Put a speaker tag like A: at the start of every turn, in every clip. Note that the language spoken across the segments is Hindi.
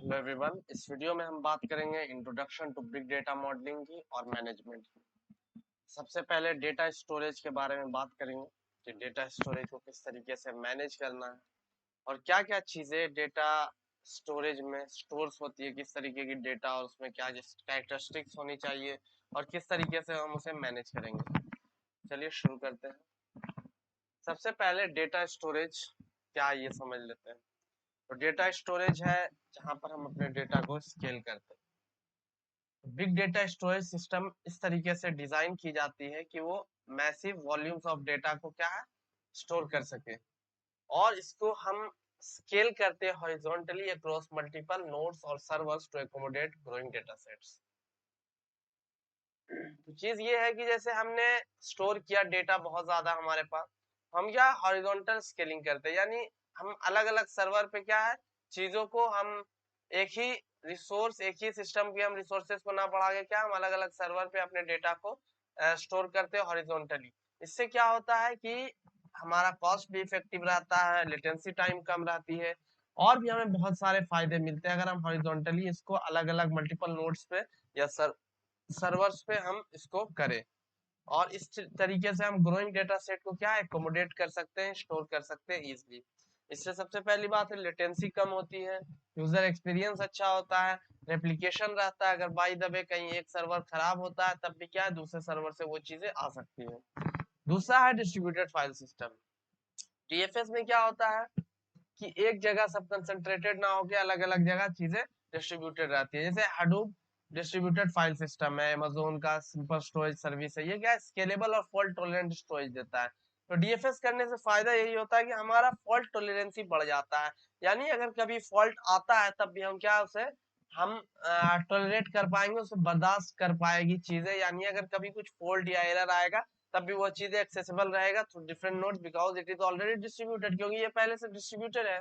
A: Hello everyone. इस वीडियो में हम बात करेंगे introduction to big data modelling की और मैनेजमेंट की। सबसे पहले डेटा स्टोरेज के बारे में बात करेंगे कि डेटा स्टोरेज को किस तरीके से मैनेज करना है और क्या क्या चीजें डेटा स्टोरेज में स्टोर्स होती है, किस तरीके की डेटा और उसमें क्या कैरेक्टरिस्टिक्स होनी चाहिए और किस तरीके से हम उसे मैनेज करेंगे। चलिए शुरू करते हैं। सबसे पहले डेटा स्टोरेज क्या है ये समझ लेते हैं। तो डेटा स्टोरेज है जहां पर हम अपने डेटा को स्केल करते हैं। बिग डेटा स्टोरेज सिस्टम इस तरीके से डिजाइन की जाती है कि वो मैसिव वॉल्यूम्स ऑफ डेटा को क्या है स्टोर कर सके और इसको हम स्केल करते हैं हॉरिजॉन्टली अक्रॉस मल्टीपल नोड्स और servers to accommodate growing data sets. तो चीज ये है कि जैसे हमने स्टोर किया डेटा बहुत ज्यादा हमारे पास, हम क्या हॉरिजॉन्टल स्केलिंग करते हैं, यानी हम अलग अलग सर्वर पे क्या है चीजों को हम एक ही रिसोर्स, एक ही सिस्टम की हम रिसोर्सेज को ना बढ़ा के क्या हम अलग अलग सर्वर पे अपने डेटा को स्टोर करते हैं हॉरिजॉन्टली। इससे क्या होता है कि हमारा कॉस्ट भी इफेक्टिव रहता है, लेटेंसी टाइम कम रहती है और भी हमें बहुत सारे फायदे मिलते हैं अगर हम हॉरिजॉन्टली इसको अलग अलग मल्टीपल नोड्स पे या सर्वर्स पे हम इसको करें। और इस तरीके से हम ग्रोइंग डेटा सेट को क्या एकोमोडेट कर सकते हैं, स्टोर कर सकते हैं इजिली। इससे सबसे पहली बात है लेटेंसी कम होती है, यूजर एक्सपीरियंस अच्छा होता है, रेप्लिकेशन रहता है। अगर बाय द वे कहीं एक सर्वर खराब होता है तब भी क्या है दूसरे सर्वर से वो चीजें आ सकती है। दूसरा है डिस्ट्रीब्यूटेड फाइल सिस्टम। डीएफएस में क्या होता है कि एक जगह सब कंसंट्रेटेड ना होके अलग अलग जगह चीजें डिस्ट्रीब्यूटेड रहती है। जैसे हडूप डिस्ट्रीब्यूटेड फाइल सिस्टम है, अमेज़न का सिंपल स्टोरेज सर्विस है, ये क्या स्केलेबल और फॉल्ट टॉलरेंट स्टोरेज देता है। तो डीएफएस करने से फायदा यही होता है कि हमारा फॉल्ट टॉलरेंसी बढ़ जाता है, यानी अगर कभी फॉल्ट आता है तब भी हम क्या उसे हम टॉलरेट कर पाएंगे, उसे बर्दाश्त कर पाएगी चीजें। यानी अगर कभी कुछ फॉल्ट या एरर आएगा तब भी वो चीजें एक्सेसिबल रहेगा through different nodes because it is already distributed, क्योंकि ये पहले से डिस्ट्रीब्यूटेड है।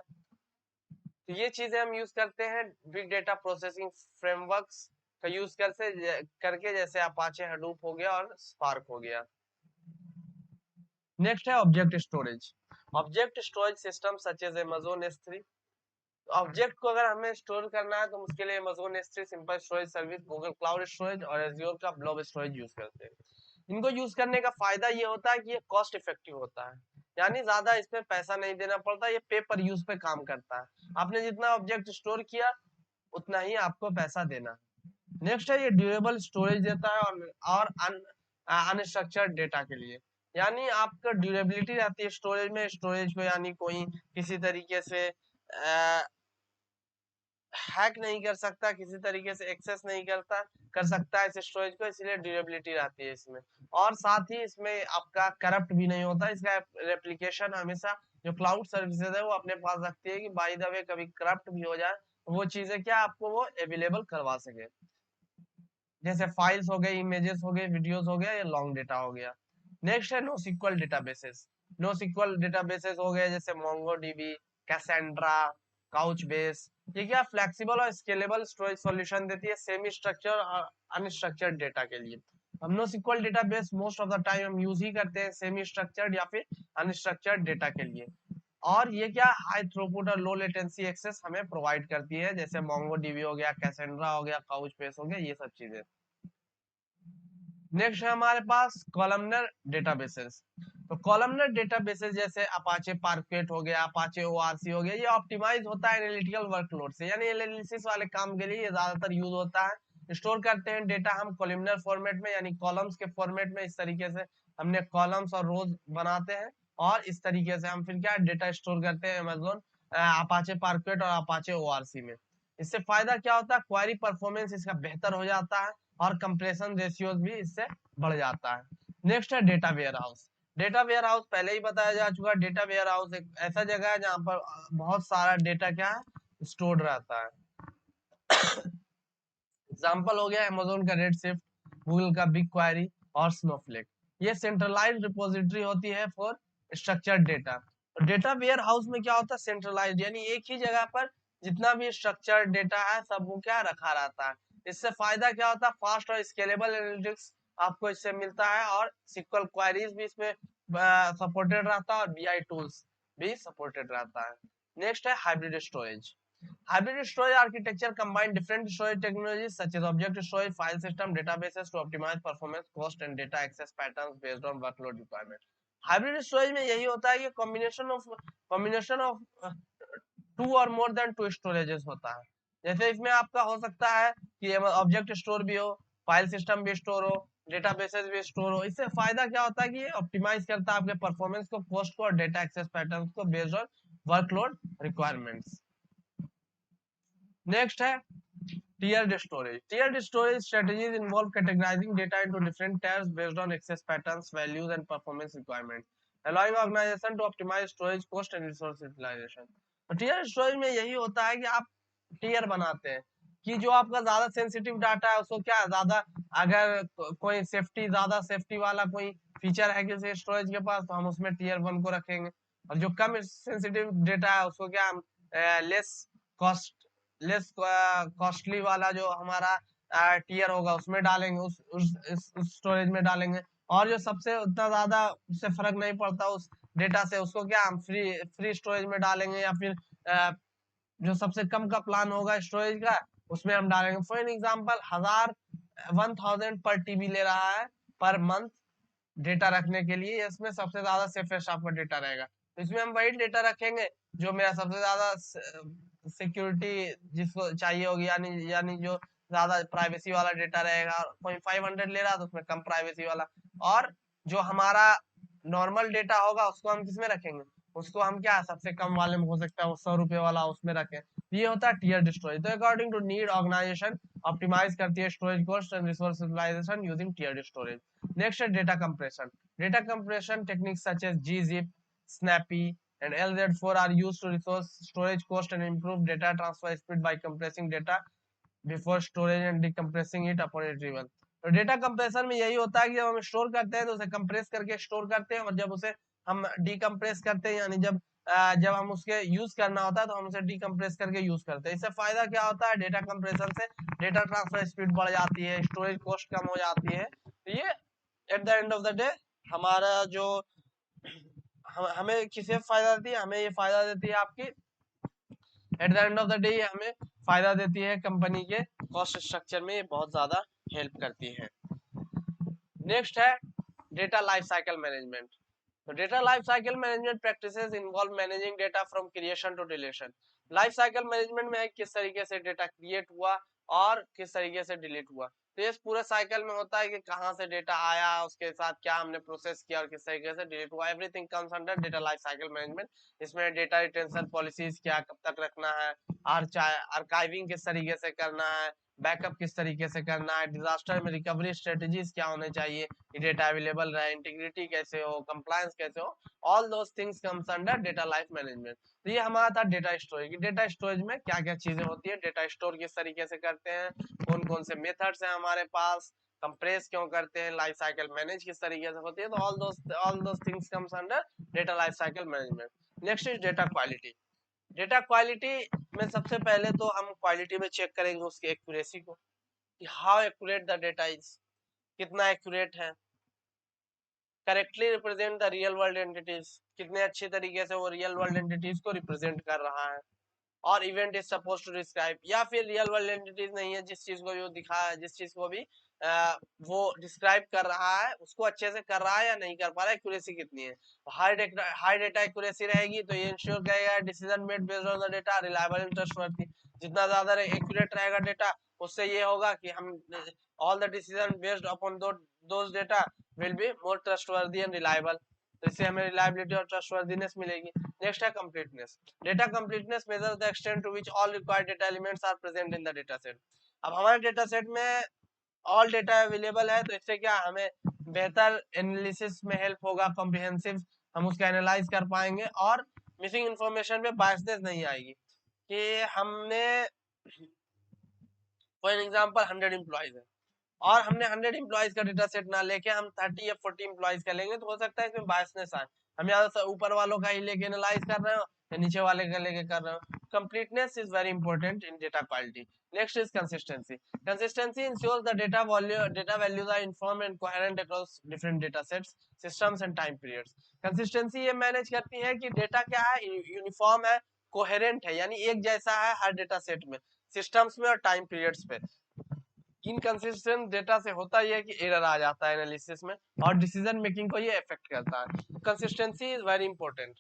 A: तो ये चीजें हम यूज करते हैं बिग डेटा प्रोसेसिंग फ्रेमवर्क्स का यूज करके, जैसे अपाचे हडूप हो गया और स्पार्क हो गया। नेक्स्ट है object storage. Object storage system such as Amazon S3। Object को अगर हमें स्टोर करना है तो उसके लिए Amazon S3 simple storage service, Google cloud storage और एज़्योर का ब्लॉब स्टोरेज यूज करते हैं। इनको यूज करने का फायदा ये होता है कि ये कॉस्ट इफेक्टिव होता है, यानी ज्यादा इसमें पैसा नहीं देना पड़ता, ये पे पर यूज पे काम करता है। आपने जितना ऑब्जेक्ट स्टोर किया उतना ही आपको पैसा देना। नेक्स्ट है ये ड्यूरेबल स्टोरेज देता है और अनस्ट्रक्चर्ड डेटा के लिए, यानी आपका ड्यूरेबिलिटी रहती है स्टोरेज में, स्टोरेज को यानी कोई किसी तरीके से हैक नहीं कर सकता, किसी तरीके से एक्सेस नहीं कर सकता है इस स्टोरेज को, इसलिए ड्यूरेबिलिटी रहती है इसमें। और साथ ही इसमें आपका करप्ट भी नहीं होता, इसका रेप्लिकेशन हमेशा जो क्लाउड सर्विसेज है वो अपने पास रखती है कि बाय द वे कभी करप्ट भी हो जाए तो वो चीजें क्या आपको वो अवेलेबल करवा सके। जैसे फाइल्स हो गए, इमेजेस हो गए, वीडियोस हो गया या लॉन्ग डेटा हो गया। नेक्स्ट है no SQL databases. No SQL databases हो गए जैसे मोंगोडीबी, कैसेंड्रा, काउच बेस। ये क्या फ्लेक्सिबल और स्केलेबल स्टोरेज सॉल्यूशन देती है सेमी स्ट्रक्चर और अनस्ट्रक्चर्ड डेटा के लिए। हम no SQL database most of the time हम यूज ही करते हैं सेमी स्ट्रक्चर्ड या फिर अनस्ट्रक्चर्ड डेटा के लिए। और ये क्या हाई थ्रूपुट और लो लेटेंसी एक्सेस हमें प्रोवाइड करती है, जैसे मोंगोडीबी हो गया, कैसेंड्रा हो गया, काउच बेस हो गया, ये सब चीजें। नेक्स्ट है हमारे पास कॉलमनर डेटाबेसेस। तो कॉलमनर डेटाबेसेस जैसे अपाचे पार्कवेट हो गया, अपाचे ओआरसी हो गया, ये ऑप्टिमाइज होता है एनालिटिकल वर्कलोड से, यानी एनालिसिस वाले काम के लिए ये ज्यादातर यूज होता है। स्टोर करते हैं डेटा हम कॉलमनर फॉर्मेट में, यानी कॉलम्स के फॉर्मेट में। इस तरीके से हमने कॉलम्स और रोज बनाते हैं और इस तरीके से हम फिर क्या डेटा स्टोर करते हैं अमेज़न अपाचे पार्कवेट और अपाचे ओआरसी में। इससे फायदा क्या होता है, क्वेरी परफॉर्मेंस इसका बेहतर हो जाता है और कंप्रेशन रेशियोज भी इससे बढ़ जाता है। नेक्स्ट है data warehouse. Data warehouse पहले ही बताया जा चुका है। डेटा वेयर हाउस एक ऐसा जगह है जहाँ पर बहुत सारा डेटा क्या है स्टोर्ड रहता है। एग्जाम्पल हो गया अमेज़न का रेडशिफ्ट, गूगल का बिग क्वेरी और स्नोफ्लेक। ये सेंट्रलाइज्ड रिपोजिटरी होती है for structured data. Data warehouse में क्या होता है सेंट्रलाइज्ड, यानी एक ही जगह पर जितना भी स्ट्रक्चर्ड डेटा है सब वो क्या रखा रहता है। इससे फायदा क्या होता है, फास्ट और स्केलेबल एनालिटिक्स आपको इससे मिलता है और सिक्वल क्वेरीज भी इसमें सपोर्टेड रहता है और बीआई टूल्स भी सपोर्टेड रहता है। नेक्स्ट है hybrid storage. Hybrid storage architecture combine different storage technologies such as object storage, file system, databases to optimize performance, cost and data access patterns based on workload requirement. Hybrid storage में यही होता है कि combination of टू और मोर देन टू स्टोरेजेस होता है। जैसे इसमें आपका हो सकता है कि ऑब्जेक्ट स्टोर भी हो, फाइल सिस्टम भी स्टोर हो, डेटाबेसेस भी स्टोर हो। इससे फायदा क्या होता है कि ये ऑप्टिमाइज करता है आपके परफॉर्मेंस को, कॉस्ट को और डेटा एक्सेस पैटर्न्स को based on workload requirements. Next है tiered storage. Tiered storage strategies involve categorizing data into different tiers based on access patterns, values, and performance requirements, allowing organization to optimize storage cost and resource utilization. तो tiered storage में यही होता है कि आप टीयर बनाते हैं कि जो आपका ज्यादा सेंसिटिव डाटा है उसको क्या ज्यादा, अगर कोई सेफ्टी ज्यादा सेफ्टी वाला कोई फीचर है किसी स्टोरेज के पास तो हम उसमें टीयर 1 को रखेंगे, और जो कम सेंसिटिव डेटा है उसको क्या हम लेस कॉस्टली वाला जो हमारा टीयर होगा उसमें डालेंगे, उस स्टोरेज में डालेंगे। और जो सबसे उतना ज्यादा उससे फर्क नहीं पड़ता उस डेटा से, उसको क्या हम फ्री स्टोरेज में डालेंगे, या फिर जो सबसे कम का प्लान होगा स्टोरेज का उसमें हम डालेंगे। फॉर एन एग्जाम्पल 1000 पर टीबी ले रहा है पर मंथ डेटा रखने के लिए, इसमें सबसे ज्यादा सेफेस्ट आपका डेटा रहेगा, तो इसमें हम वही डेटा रखेंगे जो मेरा सबसे ज्यादा सिक्योरिटी जिसको चाहिए होगी, यानी जो ज्यादा प्राइवेसी वाला डेटा रहेगा। कोई 500 ले रहा तो उसमें कम प्राइवेसी वाला, और जो हमारा नॉर्मल डेटा होगा उसको हम किसमें रखेंगे, उसको हम क्या सबसे कम वाले में हो सकता है वो 100 रुपए वाला उसमें रखें। ये होता है टीयर स्टोरेज। तो according to need organisation optimise करती है storage cost and resource utilisation using tier storage. Next is data compression. Data compression techniques such as gzip, snappy, and LZ4 are used to resource storage cost and improve data transfer speed by compressing data before storage and decompressing it upon retrieval. तो डेटा कंप्रेशन में यही होता है कि जब हम स्टोर करते हैं तो उसे कंप्रेस करके स्टोर करते हैं, और जब उसे हम डीकम्प्रेस करते हैं यानी जब हम उसके यूज करना होता है तो हम उसे डीकम्प्रेस करके यूज करते हैं। इससे फायदा क्या होता है, डेटा कंप्रेशन से डेटा ट्रांसफर स्पीड बढ़ जाती है, स्टोरेज कॉस्ट कम हो जाती है। तो ये at the end of the day हमारा जो हमें किसे फायदा देती है, हमें ये फायदा देती है आपकी at the end of the day हमें फायदा देती है कंपनी के कॉस्ट स्ट्रक्चर में, ये बहुत ज्यादा हेल्प करती है। नेक्स्ट है डेटा लाइफ साइकिल मैनेजमेंट। तो data life cycle management practices involve managing data from creation to deletion. Life cycle management में है किस तरीके से डेटा क्रिएट हुआ और किस तरीके से डिलीट हुआ। तो ये पूरे साइकिल में होता है कि कहाँ से डेटा आया, उसके साथ क्या हमने प्रोसेस किया और किस तरीके से डिलीट हुआ। Everything comes under data life cycle management. इसमें डेटा रिटेंशन पॉलिसीज क्या, कब तक रखना है, आर्काइविंग किस तरीके से करना है, बैकअप किस तरीके से करना है, डिजास्टर में रिकवरी स्ट्रेटेजीज क्या होने चाहिए, डेटा अवेलेबल रहे, इंटीग्रिटी कैसे हो, कंप्लायंस कैसे हो, all those things comes under data life management. तो ये हमारा था डेटा स्टोरेज। डेटा स्टोरेज में क्या क्या चीजें होती है, डेटा स्टोर किस तरीके से करते हैं, कौन कौन से मेथड्स हैं हमारे पास, कंप्रेस क्यों करते हैं, लाइफ साइकिल मैनेज किस तरीके से होती है। तो all those things comes under data life cycle management. Next is data quality. Data quality में सबसे पहले तो हम क्वालिटी में चेक करेंगे उसकी एक्यूरेसी को, कि how accurate the data is, कितना एक्यूरेट है, correctly represent the real world entities, कितने अच्छे तरीके से वो रियल वर्ल्ड एंटिटीज को रिप्रेजेंट कर रहा है, और event is suppose to describe, या फिर रियल वर्ल्ड एंटिटीज नहीं है, जिस चीज को भी वो दिखा है, जिस चीज को भी वो डिस्क्राइब कर रहा है उसको अच्छे से कर रहा है या नहीं कर पा रहा है, एक्यूरेसी कितनी है। हाई डेटा एक्यूरेसी रहेगी तो ये इंश्योर करेगा decision made based on the data reliable and trustworthy. जितना ज्यादा एक्यूरेट रहेगा डेटा उससे ये होगा कि हम ऑल द decision based upon those data will be more trustworthy and reliable. तो इससे हमें रिलायबिलिटी और ट्रस्टवर्दीनेस मिलेगी। नेक्स्ट है completeness. Data completeness measures the extent to which all required data elements are present in the data set. अब हमारे डेटा सेट में ऑल डेटा अवेलेबल है, तो इससे क्या हमें बेहतर एनालिसिस में हेल्प होगा, कॉम्प्रिहेंसिव हम उसका एनालाइज कर पाएंगे, और मिसिंग इंफॉर्मेशन पे बायसनेस नहीं आएगी। कि हमने फॉर एग्जांपल 100 एम्प्लॉइज है और हमने 100 एम्प्लॉइज का डेटा सेट ना लेके हम 30 या 40 एम्प्लॉइज का लेंगे, तो हो सकता है इसमें बायसनेस आए, हम ज्यादा ऊपर वालों का ही लेके एनालाइज कर रहे हो या नीचे वाले का लेके कर रहे हो। Completeness is very important in data quality. Next is consistency. Consistency ensures the data values are uniform and coherent across different data sets, systems and time periods. Consistency ये मैनेज करती है कि डेटा क्या है, यूनिफॉर्म है, कोहेरेंट है, यानी एक जैसा है हर डेटा सेट में, सिस्टम्स में और टाइम पीरियड्स पे। इनकंसिस्टेंट डेटा से होता ही है कि एरर आ जाता है एनालिसिस में, और डिसीजन मेकिंग को ये अफेक्ट करता है। Consistency is very important,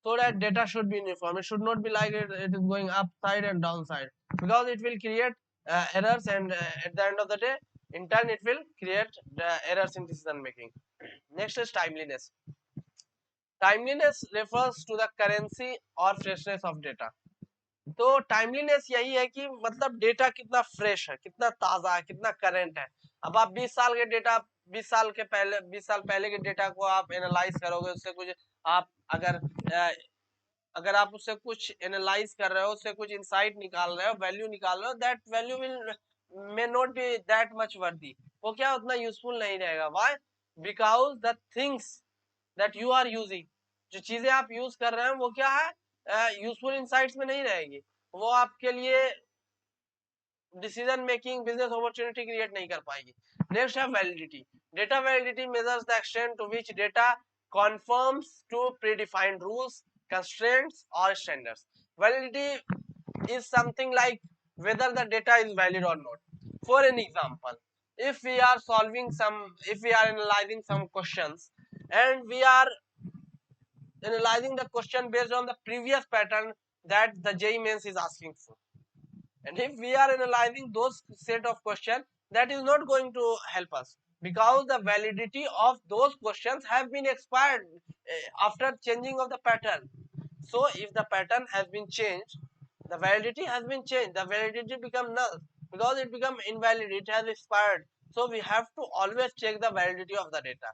A: so that data should be uniform. It should not be like it is going upside and downside, because it will create errors, and at the end of the day, in turn, it will create errors in decision making. Next is timeliness. Timeliness refers to the currency or freshness of data. तो टाइमलीनेस यही है कि मतलब डेटा कितना फ्रेश है, कितना ताजा है, कितना करंट है। अब आप 20 साल के डेटा, 20 साल पहले के डेटा को आप एनालाइज करोगे, उससे कुछ आप अगर आप उससे कुछ एनालाइज कर रहे हो, उससे कुछ इंसाइट निकाल रहे हो, वैल्यू निकाल रहे हो, that value will may not be that much worthy, वो क्या उतना यूजफुल नहीं रहेगा। Why? Because the things that you are using, जो चीजें आप यूज कर रहे हैं वो क्या है, यूजफुल इंसाइट्स में नहीं रहेगी, वो आपके लिए decision making, business opportunity create नहीं कर पाएगी। नेक्स्ट है validity. Data validity measures the extent to which data conforms to predefined rules, constraints or standards. Validity is something like whether the data is valid or not. For an example, if we are analyzing some questions, and we are analyzing the question based on the previous pattern that the JEE Mains is asking for, and if we are analyzing those set of questions, that is not going to help us, because the validity of those questions have been expired after changing of the pattern. So if the pattern has been changed, the validity has been changed, the validity become null, because it become invalid, it has expired. So we have to always check the validity of the data.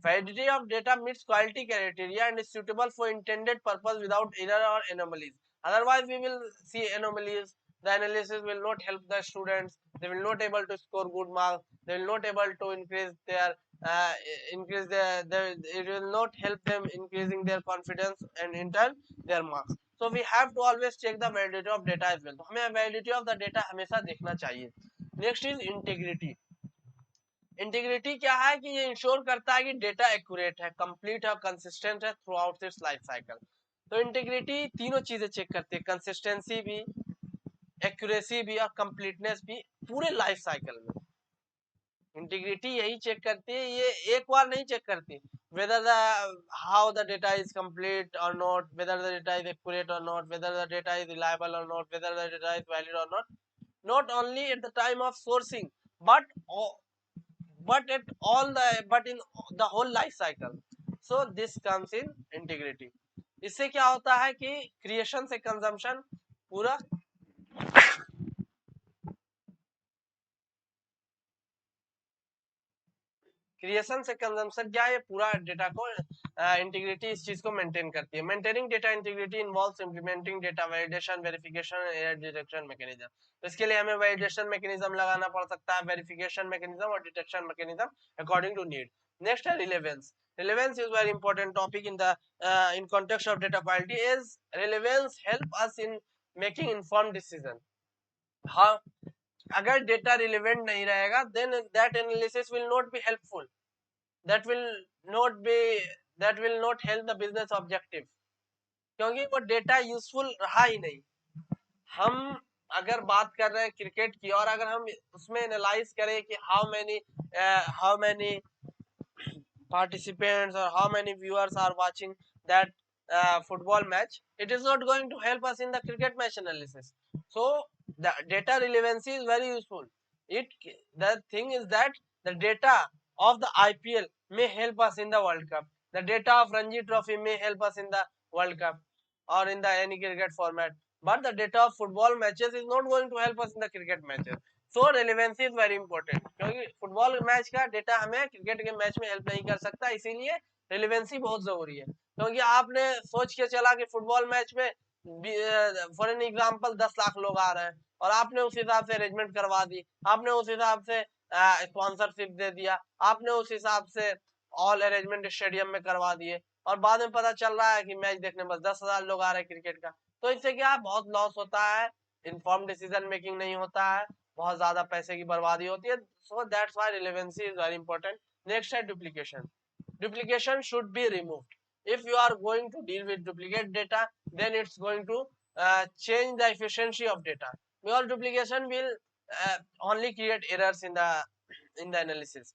A: Validity of data meets quality criteria and is suitable for intended purpose without error or anomalies. Otherwise, we will see anomalies. The analysis will not help the students. They will not able to score good marks. They will not able to increase their it will not help them increasing their confidence and in turn their marks. So we have to always check the validity of data as well. तो हमें validity of the data हमेशा देखना चाहिए. Next is integrity. इंटीग्रिटी क्या है कि ये इंश्योर करता है कि डेटा एक्यूरेट है, कंप्लीट है, कंसिस्टेंट है through out it's life cycle. तो इंटीग्रिटी तीनों चीजें चेक करती है, कंसिस्टेंसी भी, एक्यूरेसी भी और कंप्लीटनेस भी, पूरे लाइफ साइकिल में। इंटीग्रिटी यही चेक करती है, ये एक बार नहीं चेक करती, whether the how the data is complete or not, whether the data is accurate or not, whether the data is reliable or not, whether the data is valid or not only at the time of sourcing, but in the whole life cycle. So this comes in integrity. इससे क्या होता है कि क्रिएशन से कंजम्पशन पूरा क्रिएशन से कंजम्पशन क्या है, पूरा डेटा को इंटीग्रिटी इस चीज को मेंटेन करती है। Maintaining data integrity involves implementing data validation, verification, error detection mechanism. तो इसके लिए हमें वैलिडेशन मैकेनिज्म लगाना पड़ सकता है, वेरिफिकेशन मैकेनिज्म और detection mechanism according to need. Next है relevance. Relevance is very important topic in context of data quality. Is relevance help us in making informed decision. हाँ, अगर डेटा रिलेवेंट नहीं रहेगा, then that analysis will not be helpful. That will not help the business objective, क्योंकि वो डेटा यूजफुल रहा ही नहीं। हम अगर बात कर रहे हैं क्रिकेट की, और अगर हम उसमें एनालाइज करें कि how many participants or how many viewers are watching that football match, it is not going to help us in the cricket match analysis. So the data relevancy is very useful. The thing is that the data of the IPL may help us in the World Cup, the data of Ranji Trophy may help us in the World Cup or in the any cricket format, but the data of football matches is not going to help us in the cricket matches. So relevancy is very important, क्योंकि फुटबॉल मैच का डेटा हमें क्रिकेट के मैच में हेल्प नहीं कर सकता, इसीलिए रेलेवेंसी बहुत जरूरी है। क्योंकि आपने सोच के चला कि फुटबॉल मैच में फॉर एन एग्जांपल 10 लाख लोग आ रहे हैं, और आपने उस हिसाब से अरेंजमेंट करवा दी, आपने उस हिसाब से स्पॉन्सरशिप दे दिया, आपने उस हिसाब से ऑल अरेंजमेंट स्टेडियम में करवा दिए, और बाद में पता चल रहा है कि मैच देखने बस 10,000 लोग आ रहे हैं क्रिकेट का। तो इससे क्या बहुत लॉस होता है, इन्फॉर्म डिसीजन मेकिंग नहीं होता है, बहुत ज्यादा पैसे की बर्बादी होती है। So that's why relevancy is very important. Next है duplication. Duplication should be removed. If you are going to deal with duplicate data, then it's going to change the efficiency of data, because duplication will only create errors in the analysis.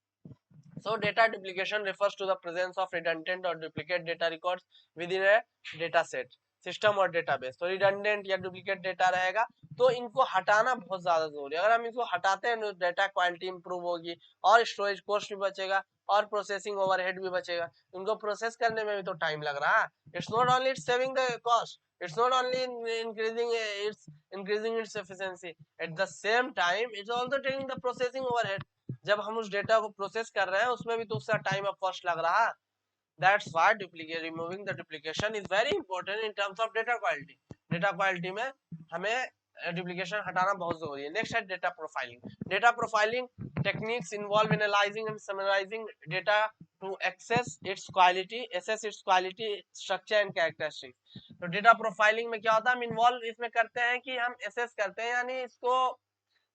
A: So data duplication refers to the presence of redundant or duplicate data records within a data set, system और डेटाबेस. तो रिडंडेंट या डुप्लीकेट डेटा रहेगा, तो इनको हटाना बहुत ज्यादा जरूरी है. अगर हम इसको हटाते हैं तो डेटा क्वालिटी इंप्रूव होगी, और स्टोरेज कॉस्ट भी बचेगा, और प्रोसेसिंग ओवरहेड भी बचेगा. इनको प्रोसेस करने में भी तो टाइम लग रहा है. It's not only saving the cost, it's not only increasing its efficiency, at the same time it's also taking the processing overhead. जब हम उस डेटा को प्रोसेस कर रहे हैं उसमें भी तो उसका टाइम और कॉस्ट लग रहा है. That's why removing the duplication is very important in terms of data quality. Data quality में हमें duplication हटाना बहुत जरूरी है. Next है data profiling. Data profiling techniques involve analyzing and summarizing data to assess its quality, structure and characteristics. तो data profiling में क्या होता है, हम involve इसमें करते हैं कि हम assess करते हैं, यानी इसको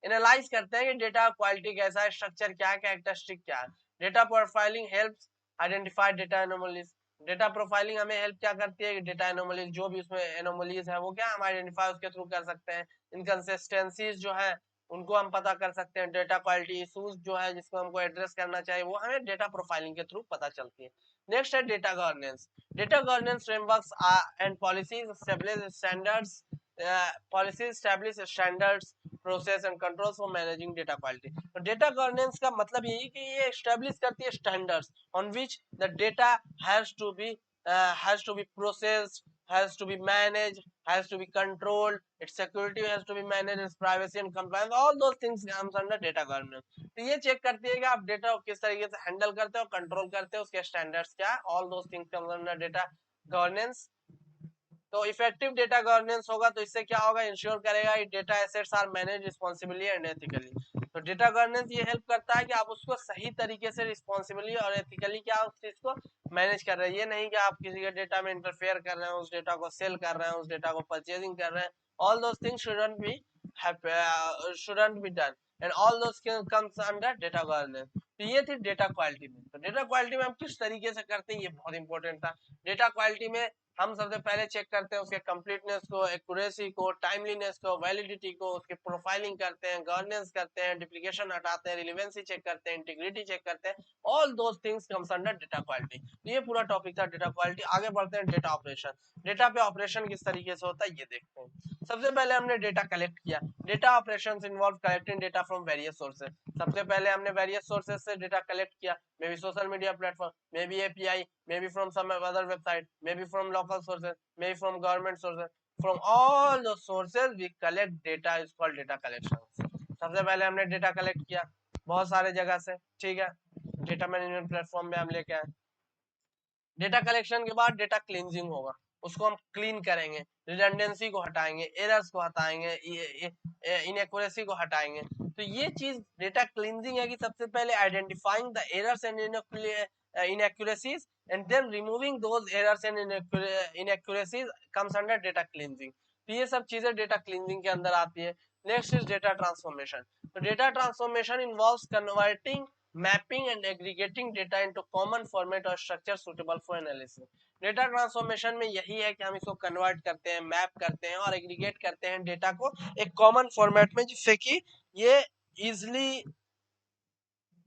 A: एनालाइज करते हैं कि डेटा क्वालिटी कैसा है, स्ट्रक्चर क्या है, कैरेक्टरिस्टिक क्या है. Data profiling helps identify data anomalies. Data profiling हमें हेल्प क्या करती है कि डेटा एनोमलीज, जो भी उसमें एनोमलीज है वो क्या हम आइडेंटिफाई उसके थ्रू कर सकते हैं. इनकंसिस्टेंसीज जो है उनको हम पता कर सकते हैं. डेटा क्वालिटी इशूज जो है जिसको हमको एड्रेस करना चाहिए वो हमें डेटा प्रोफाइलिंग के थ्रू पता चलती है. नेक्स्ट है data governance. Data governance frameworks and policies establish standards process and controls for managing data quality. तो डेटा गवर्नेंस का मतलब यही कि ये एस्टैब्लिश करती है standards on which the data has to be processed, has to be managed, has to be controlled, its security has to be managed, its privacy and compliance, all those things comes under data governance. तो ये चेक करती है कि आप डेटा को किस तरीके से हैंडल करते हो, कंट्रोल करते हो, उसके स्टैंडर्ड्स क्या, all those things comes under data governance. तो इफेक्टिव डेटा गवर्नेंस होगा तो इससे क्या होगा, इंश्योर करेगा कि data assets are manage responsibly and ethically. तो डेटा गवर्नेंस ये हेल्प करता है कि आप उसको सही तरीके से रिस्पांसिबली और एथिकली क्या उस चीज को मैनेज कर रहे हैं. ये नहीं कि आप किसी के डेटा में इंटरफेयर कर रहे हैं, उस डेटा को सेल कर रहे हैं, उस डेटा को परचेजिंग कर रहे हैं. All those things shouldn't be done and all those comes under data governance. तो ये थी डेटा क्वालिटी में. तो डेटा क्वालिटी में हम किस तरीके से करते हैं ये बहुत इंपॉर्टेंट था. डेटा क्वालिटी में हम सबसे पहले चेक करते हैं उसके कंप्लीटनेस को, एक्यूरेसी को, टाइमलीनेस को, वैलिडिटी को, उसकी प्रोफाइलिंग करते हैं, गवर्नेंस करते हैं, डुप्लीकेशन हटाते हैं, रिलेवेंसी चेक करते हैं, इंटीग्रिटी चेक करते हैं. All those things comes under data quality. ये पूरा टॉपिक था डेटा क्वालिटी. आगे बढ़ते हैं डेटा ऑपरेशन. डेटा पे ऑपरेशन किस तरीके से होता है ये देखते हैं. सबसे पहले हमने डेटा कलेक्ट किया. Data operations involve collecting data from various sources. सबसे पहले हमने वेरियस सोर्सेज से डेटा कलेक्ट किया, may be social media platform, may be API, maybe from some other website, maybe from local sources, maybe from government sources. From all the sources we collect data is called data collection. सबसे पहले हमने डेटा कलेक्ट किया बहुत सारे जगह से, ठीक है, डेटा मैनेजमेंट प्लेटफॉर्म में हम लेके आए. डेटा कलेक्शन के बाद डेटा क्लींजिंग होगा, उसको हम क्लीन करेंगे, रिडंडेंसी को हटाएंगे, एरर्स को हटाएंगे, इनएक्यूरेसी को हटाएंगे. तो ये चीज डेटा क्लींजिंग है कि सबसे पहले identifying the errors and inaccuracies and then removing those errors and inaccuracies comes under data cleansing. तो ये सब चीजें डेटा क्लींजिंग के अंदर आती है. Next is data transformation. तो data transformation involves converting, mapping and aggregating data into common format or structure suitable for analysis. Data transformation में यही है कि हम इसको कन्वर्ट करते हैं, मैप करते हैं और एग्रीगेट करते हैं डेटा को एक कॉमन फॉर्मेट में, जिससे कि ये इजिली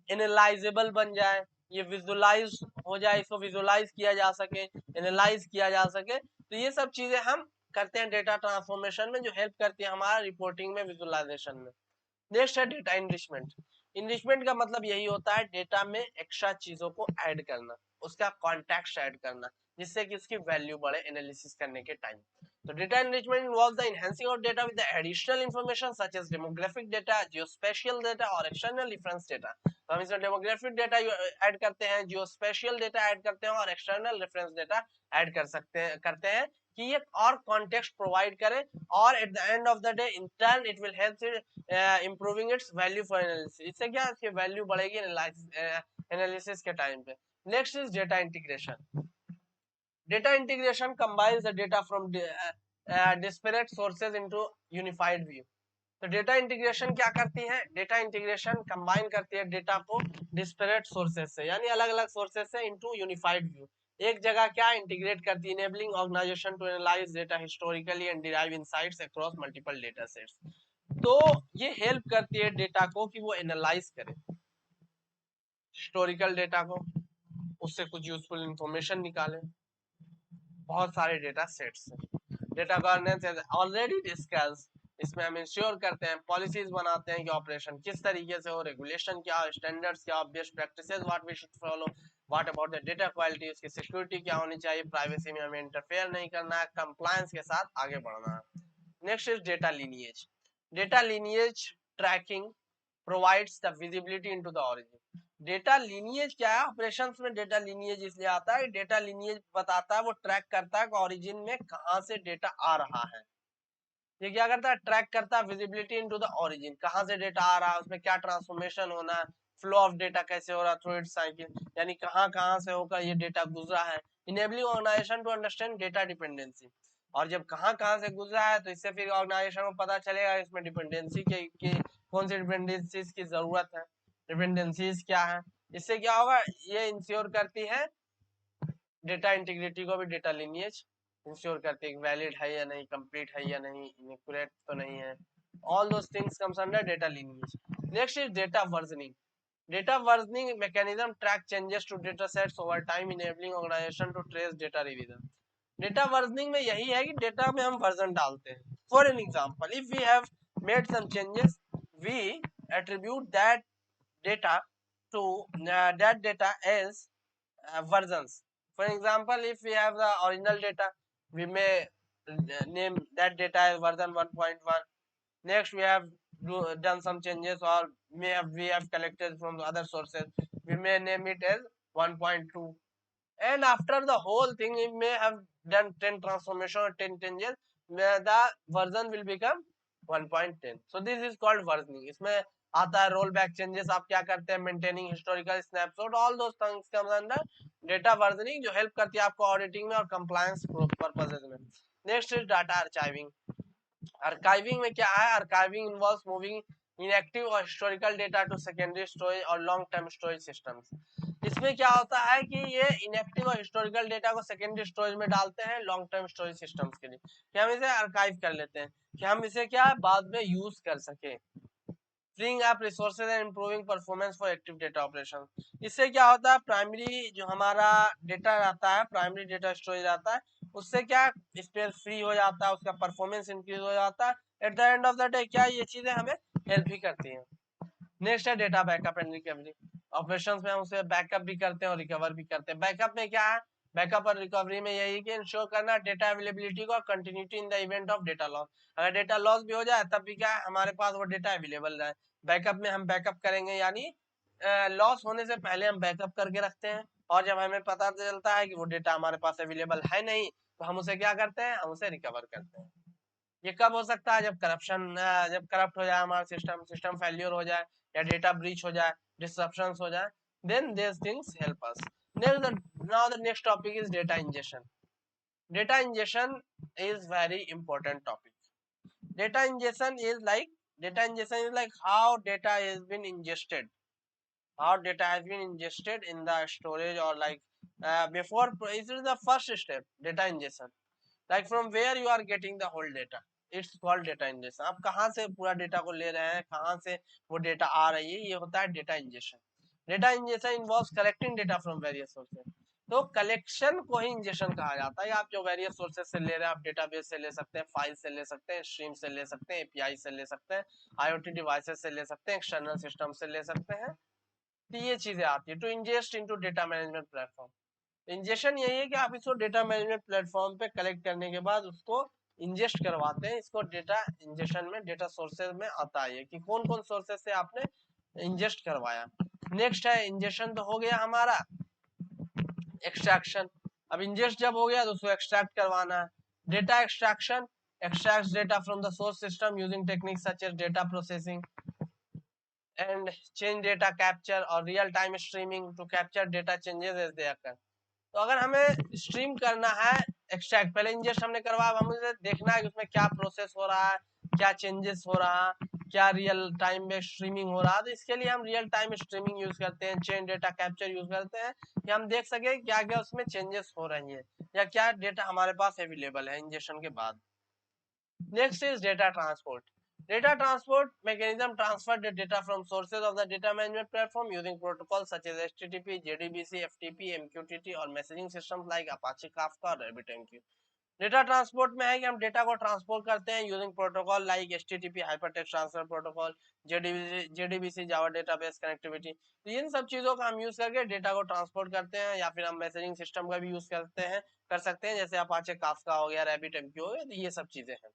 A: एनालाइजेबल बन जाए, ये विजुअलाइज हो जाए, इसको विजुअलाइज किया जा सके, एनालाइज किया जा सके. तो ये सब चीजें हम करते हैं डेटा ट्रांसफॉर्मेशन में, जो हेल्प करती है हमारा रिपोर्टिंग में, विजुअलाइजेशन में. नेक्स्ट है डेटा इनरिचमेंट. इनरिचमेंट का मतलब यही होता है डेटा में एक्स्ट्रा चीजों को ऐड करना, उसका कॉन्टेक्स्ट ऐड करना, जिससे कि उसकी वैल्यू बढ़े एनालिसिस करने के time. So data enrichment involves the enhancing of data with the additional information such as demographic data, geospatial data और external reference data. तो हम इसमें demographic data ऐड करते हैं, geospatial data ऐड करते हैं और external reference data ऐड करते हैं कि ये और context provide करे, और at the end of the day in turn it will help in improving its value for analysis. इससे क्या इसकी वैल्यू बढ़ेगी एनालिसिस के टाइम पे. Next is data integration. Data integration combines the data from disparate sources into unified view. तो डेटा इंटीग्रेशन क्या करती है, डेटा इंटीग्रेशन कंबाइन करती है डेटा को डिस्पैरेट सोर्सेज से, यानी अलग अलग सोर्सेज से इनटू यूनिफाइड व्यू. एक जगह क्या इंटीग्रेट करती है, enabling organisation to analyse data historically and derive insights across multiple data sets. तो ये हेल्प करती है डेटा को कि वो एनालाइज करे हिस्टोरिकल डेटा को, उससे कुछ यूजफुल इंफॉर्मेशन निकाले। बहुत सारे डेटा सेट्स हैं। डेटा गवर्नेंस ऑलरेडी डिस्कस, इसमें हम इंश्योर करते हैं, पॉलिसीज बनाते हैं कि ऑपरेशन किस तरीके से हो, रेगुलेशन क्या हो, स्टैंडर्ड्स क्या हो, best practices what we should follow, what about the data quality, उसकी सिक्योरिटी क्या होनी चाहिए, प्राइवेसी में हमें इंटरफेयर नहीं करना है, कंप्लायंस के साथ आगे बढ़ना है। Next is data lineage. Data lineage tracking provides the visibility into the origin. Data lineage क्या है, ऑपरेशंस में डेटा लीनिएज इसलिए आता है, डेटा लीनिएज बताता है, वो ट्रैक करता है कि ओरिजिन में कहां से डेटा आ रहा है। ये क्या करता है, ट्रैक करता है विजिबिलिटी इनटू द ओरिजिन, कहां से डेटा आ रहा है, उसमें क्या ट्रांसफॉर्मेशन होना है, फ्लो ऑफ डेटा कैसे हो रहा है थ्रू इट्स साइकिल, यानी कहां से होकर ये डेटा गुजरा है। Enabling organisation to understand data dependency, और जब कहां से गुजरा है तो इससे फिर ऑर्गेनाइजेशन को पता चलेगा इसमें डिपेंडेंसी की कौन सी डिपेंडेंसीज की जरूरत है, डिपेंडेंसीज क्या है। इससे क्या होगा, ये इंश्योर करती है डेटा इंटीग्रिटी को भी, डेटा लिनिएज इंश्योर करती है वैलिड है या नहीं, कंप्लीट है या नहीं, इनएक्यूरेट तो नहीं है। All those things comes under data lineage. Next is data versioning. Data versioning mechanism track changes to data sets over time, enabling organisation to trace data revision. Data versioning में यही है कि डेटा में हम वर्जन डालते हैं। For an example, if we have made some changes, we attribute that data to that data as versions. For example, if we have the original data, we may name that data as version 1.1. Next, we have done some changes, or we have collected from the other sources, we may name it as 1.2. And after the whole thing, we may have done 10 transformation or 10 changes, the version will become 1.10. So this is called versioning. इसमें आता है रोल बैक चेंजेस, आप क्या करते हैं, maintaining historical snapshot, all those things comes under data versioning, जो हेल्प करती है आपको ऑडिटिंग में और कंप्लायंस पर्पसेस में। Next is data archiving. Archiving में क्या है, आर्काइविंग इन्वॉल्व्स मूविंग इनएक्टिव और historical data to secondary storage और लॉन्ग टर्म स्टोरेज सिस्टम्स। इसमें क्या होता है कि ये इनएक्टिव और हिस्टोरिकल डेटा को सेकेंडरी स्टोरेज में डालते हैं लॉन्ग टर्म स्टोरेज सिस्टम्स के लिए, कि हम इसे आर्काइव कर लेते हैं, कि हम इसे क्या बाद में यूज कर सके। Freeing up resources and improving performance for active data operation. इससे क्या होता है, प्राइमरी जो हमारा डेटा रहता है, प्राइमरी डेटा स्टोरेज रहता है, उससे क्या स्पेस फ्री हो जाता है, उसका परफॉर्मेंस इंक्रीज हो जाता है। At the end of the day क्या ये चीजें हमें हेल्प भी करती हैं। नेक्स्ट है data backup and recovery. Operations में हम उसे बैकअप भी करते हैं और रिकवर भी करते हैं। बैकअप में क्या है, बैकअप और रिकवरी में यही कि इंश्योर करना डेटा अवेलेबिलिटी को और continuity in the event of data loss. अगर डेटा लॉस भी हो जाए तब भी क्या है, हमारे पास वो डेटा अवेलेबल रहे। बैकअप में हम बैकअप करेंगे, यानी लॉस होने से पहले हम बैकअप करके रखते हैं, और जब हमें पता चलता है कि वो डेटा हमारे पास अवेलेबल है नहीं, तो हम उसे क्या करते हैं, हम उसे रिकवर करते हैं। ये कब हो सकता है, जब जब करप्ट हो जाए हमारा सिस्टम फेल्योर हो जाए, या डेटा ब्रीच हो जाए, डिसरप्शंस हो जाए, then these things help us. Now the next topic is data ingestion. Data ingestion is very important topic. Data ingestion is like how data has been ingested, in the storage, or like before, it is the first step, data ingestion, like from where you are getting the whole data, it's called data ingestion. आप कहाँ से पूरा डेटा को ले रहे हैं, कहाँ से वो डेटा आ रही है, ये होता है data injection. Data injection involves collecting data from various sources. तो कलेक्शन को ही इंजेक्शन कहा जाता है। आप जो वेरियस सोर्सेज से ले रहे हैं, आप डेटाबेस से ले सकते हैं, फाइल से ले सकते हैं, स्ट्रीम से ले सकते हैं, एपीआई से ले सकते हैं, आईओटी डिवाइसेस से ले सकते हैं, एक्सटर्नल सिस्टम से ले सकते हैं। तो ये चीजें आती है to ingest into data management platform. Injection यही है कि आप इसको डेटा मैनेजमेंट प्लेटफॉर्म पे कलेक्ट करने के बाद उसको इंजेस्ट करवाते हैं। इसको डेटा इंजेक्शन में डेटा सोर्सेज में आता है कि कौन कौन सोर्सेज से आपने इंजेस्ट करवाया। नेक्स्ट है, इंजेक्शन तो हो गया हमारा। एक्सट्रैक्शन, अब इंजेस्ट जब हो गया तो उसको एक्सट्रैक्ट करवाना है। Data extraction extracts data from the source system using techniques such as data processing and change data capture or real time streaming to capture data changes as they occur. तो अगर हमें स्ट्रीम करना है, एक्सट्रैक्ट पहले इंजेस्ट हमने करवाया, हम उसे देखना है कि उसमें क्या प्रोसेस हो रहा है, क्या चेंजेस हो रहा है, क्या रियल टाइम में स्ट्रीमिंग हो रहा है, तो इसके लिए हम रियल टाइम स्ट्रीमिंग यूज करते हैं, चेन डेटा कैप्चर यूज करते हैं कि हम देख सके क्या क्या उसमें चेंजेस हो रही हैं या क्या डेटा हमारे पास अवेलेबल है इंजेक्शन के बाद। Next is data transport. Data transport mechanism transfer the data from sources of the data management platform using protocols such as HTTP, JDBC, FTP, MQTT और messaging systems like Apache Kafka और RabbitMQ। डेटा ट्रांसपोर्ट में है कि हम डेटा को ट्रांसपोर्ट करते हैं using protocol like HTTP hypertext transfer protocol, JDBC जावा डेटाबेस कनेक्टिविटी। तो इन सब चीजों का हम यूज करके डेटा को ट्रांसपोर्ट करते हैं, या फिर हम मैसेजिंग सिस्टम का भी यूज कर सकते हैं जैसे अपाचे काफका हो गया, RabbitMQ हो गया, तो ये सब चीजें हैं।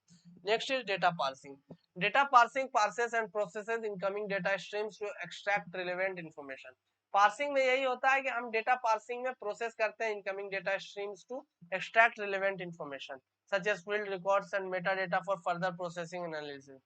A: Next is data parsing. Data parsing parses and processes incoming data streams to extract relevant information. Parsing में यही होता है कि हम डेटा पार्सिंग में प्रोसेस करते हैं incoming data streams to extract relevant information such as field records and metadata for further processing analysis।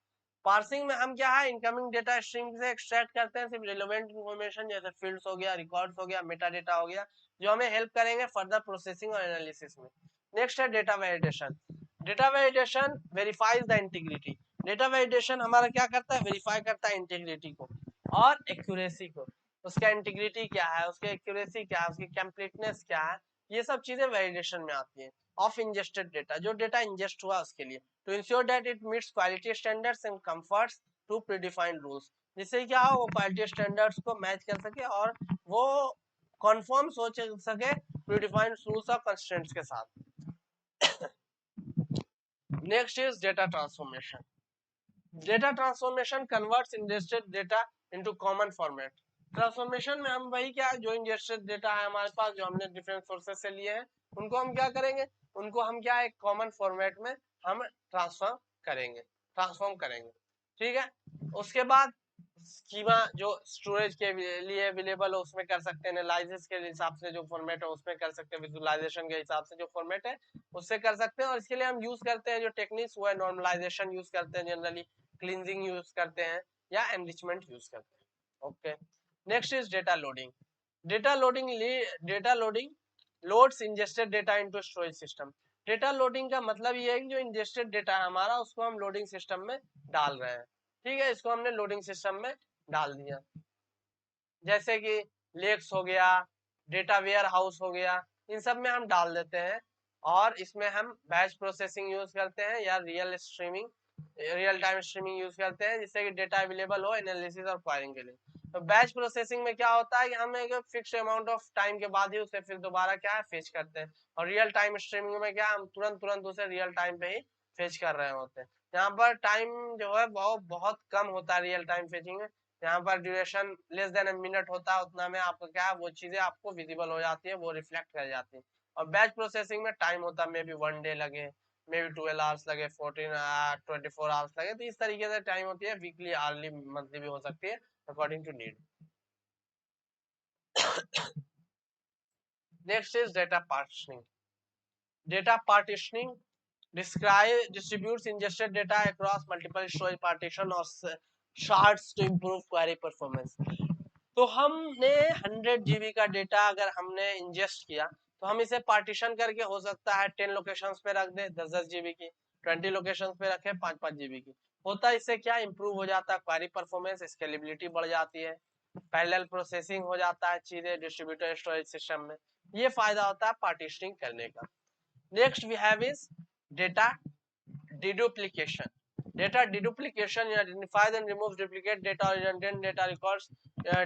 A: Parsing में हम क्या है इनकमिंग डेटा स्ट्रीम से एक्सट्रैक्ट करते हैं सिर्फ रिलेवेंट इंफॉर्मेशन जैसे फील्ड्स हो गया, रिकॉर्ड्स हो गया, मेटाडेटा हो गया, जो हमें हेल्प करेंगे फर्दर प्रोसेसिंग और एनालिसिस में। नेक्स्ट है data validation. Data validation verifies the integrity. Data validation हमारा क्या करता है, वेरीफाई करता है इंटीग्रिटी को और एक्यूरेसी को। उसका इंटीग्रिटी क्या है, उसकी एक्यूरेसी क्या है, उसकी कंप्लीटनेस क्या है, ये सब चीजें वैलिडेशन में आती हैं। ऑफ इंजेस्टेड डेटा, जो डेटा इंजेस्ट हुआ उसके लिए, to ensure that it meets quality standards and conforms to predefined rules. जिससे क्या हो, वो क्वालिटी स्टैंडर्ड्स को मैच कर सके और वो कन्फर्म सोच सके प्रीडिफाइंड रूल्स और कंस्ट्रेंट्स के साथ। Next is data transformation. Data transformation converts ingested data into common format. Transformation में हम वही क्या, जो इंजेस्टेड डेटा है हमारे पास, जो हमने डिफरेंट सोर्सेज से लिए हैं, उनको हम क्या करेंगे, उनको हम क्या एक कॉमन फॉर्मेट में हम ट्रांसफॉर्म करेंगे। ठीक है, उसके बाद स्कीमा जो स्टोरेज के लिए अवेलेबल है उसमें कर सकते हैं, एनालिसिस के हिसाब से जो फॉर्मेट है उसमें कर सकते हैं, विजुअलाइजेशन के हिसाब से जो फॉर्मेट है उससे कर सकते हैं। और इसके लिए हम यूज करते हैं जो टेक्निक्स, वो है नॉर्मलाइजेशन यूज करते हैं जनरली, क्लींजिंग यूज करते हैं या एनरिचमेंट यूज करते हैं। Okay, next is data loading. Data loading loads ingested data into storage system. Data loading का मतलब ये है कि जो इंजेस्टेड डेटा है हमारा उसको हम लोडिंग सिस्टम में डाल रहे हैं। ठीक है, इसको हमने लोडिंग सिस्टम में डाल दिया, जैसे कि लेक्स हो गया, डेटा वेयर हाउस हो गया, इन सब में हम डाल देते हैं। और इसमें हम बैच प्रोसेसिंग यूज करते हैं या रियल टाइम स्ट्रीमिंग यूज करते हैं, जिससे कि डेटा अवेलेबल हो एनालिसिस और क्वायरिंग के लिए। तो बैच प्रोसेसिंग में क्या होता है कि हम एक फिक्स अमाउंट ऑफ टाइम के बाद ही उसे फिर दोबारा क्या है फेच करते हैं। और रियल टाइम स्ट्रीमिंग में क्या, हम तुरंत उसे रियल टाइम पे ही फेच कर रहे होते हैं। यहाँ पर टाइम जो है वो बहुत कम होता है रियल टाइम फेचिंग में। यहाँ पर duration less than a minute होता है, उतना में आपको क्या है वो चीजें आपको विजिबल हो जाती है, वो रिफ्लेक्ट कर जाती है। और बैच प्रोसेसिंग में टाइम होता है, मे बी 1 डे लगे, मे बी 12 आवर्स लगे, 24 आवर्स लगे, तो इस तरीके से टाइम होती है, वीकली, आवर्ली, मंथली भी हो सकती है according to need. Next is data partitioning. Data partitioning distributes ingested data across multiple storage partition or shards to improve query performance। तो हमने 100 GB का डेटा अगर हमने इंजेस्ट किया तो हम इसे पार्टीशन करके, हो सकता है 10 लोकेशंस पे रख दे 10 GB की, 20 लोकेशंस पे रखे 5 GB की। होता है इससे क्या, इंप्रूव हो जाता है क्वेरी परफॉर्मेंस, स्केलेबिलिटी बढ़ जाती है, पैरेलल प्रोसेसिंग हो जाता है चीजें डिस्ट्रीब्यूटेड स्टोरेज सिस्टम में। ये फायदा होता है पार्टीशनिंग करने का। Next we have is data deduplication. Data deduplication identifies and removes duplicate data or redundant data records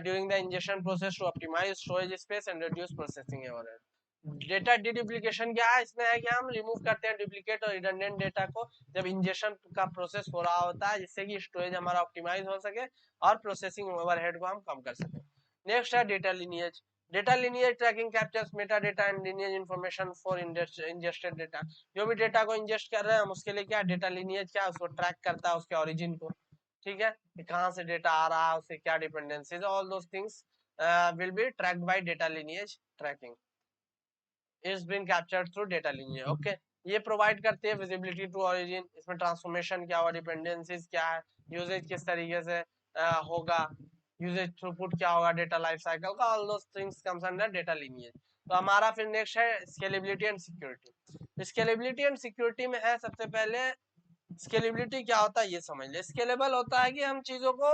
A: during the ingestion process to optimize storage space and reduce processing error। Data deduplication क्या है, इसमें है कि हम रिमूव करते हैं डुप्लीकेट और रिडंडेंट डेटा को जब इंजेक्शन का प्रोसेस हो रहा होता है, जिससे कि स्टोरेज हमारा ऑप्टिमाइज हो सके और प्रोसेसिंग ओवरहेड को हम कम कर सके। नेक्स्ट है data lineage. Data lineage tracking captures meta data and lineage information for ingested data. जो भी डेटा को इंजेस्ट कर रहे हैं हम उसके लिए क्या डेटा लिनिएज क्या उसको ट्रैक करता है, उसके ओरिजिन को। ठीक है, कहाँ से डेटा आ रहा है, उससे क्या dependencies, all those things will be tracked by data lineage tracking is been captured through data lineage. Okay, ये प्रोवाइड करती है विजिबिलिटी टू ओरिजिन, इसमें ट्रांसफॉर्मेशन क्या हुआ, डिपेंडेंसीज क्या है, यूजेज किस तरीके से होगा, यूजेज थ्रूपुट क्या होगा, डेटा लाइफ साइकिल का, all those things comes under data lineage. तो हमारा फिर नेक्स्ट है scalability and security. Scalability and security में है सबसे पहले स्केलेबिलिटी क्या होता है ये समझ ले। स्केलेबल होता है कि हम चीजों को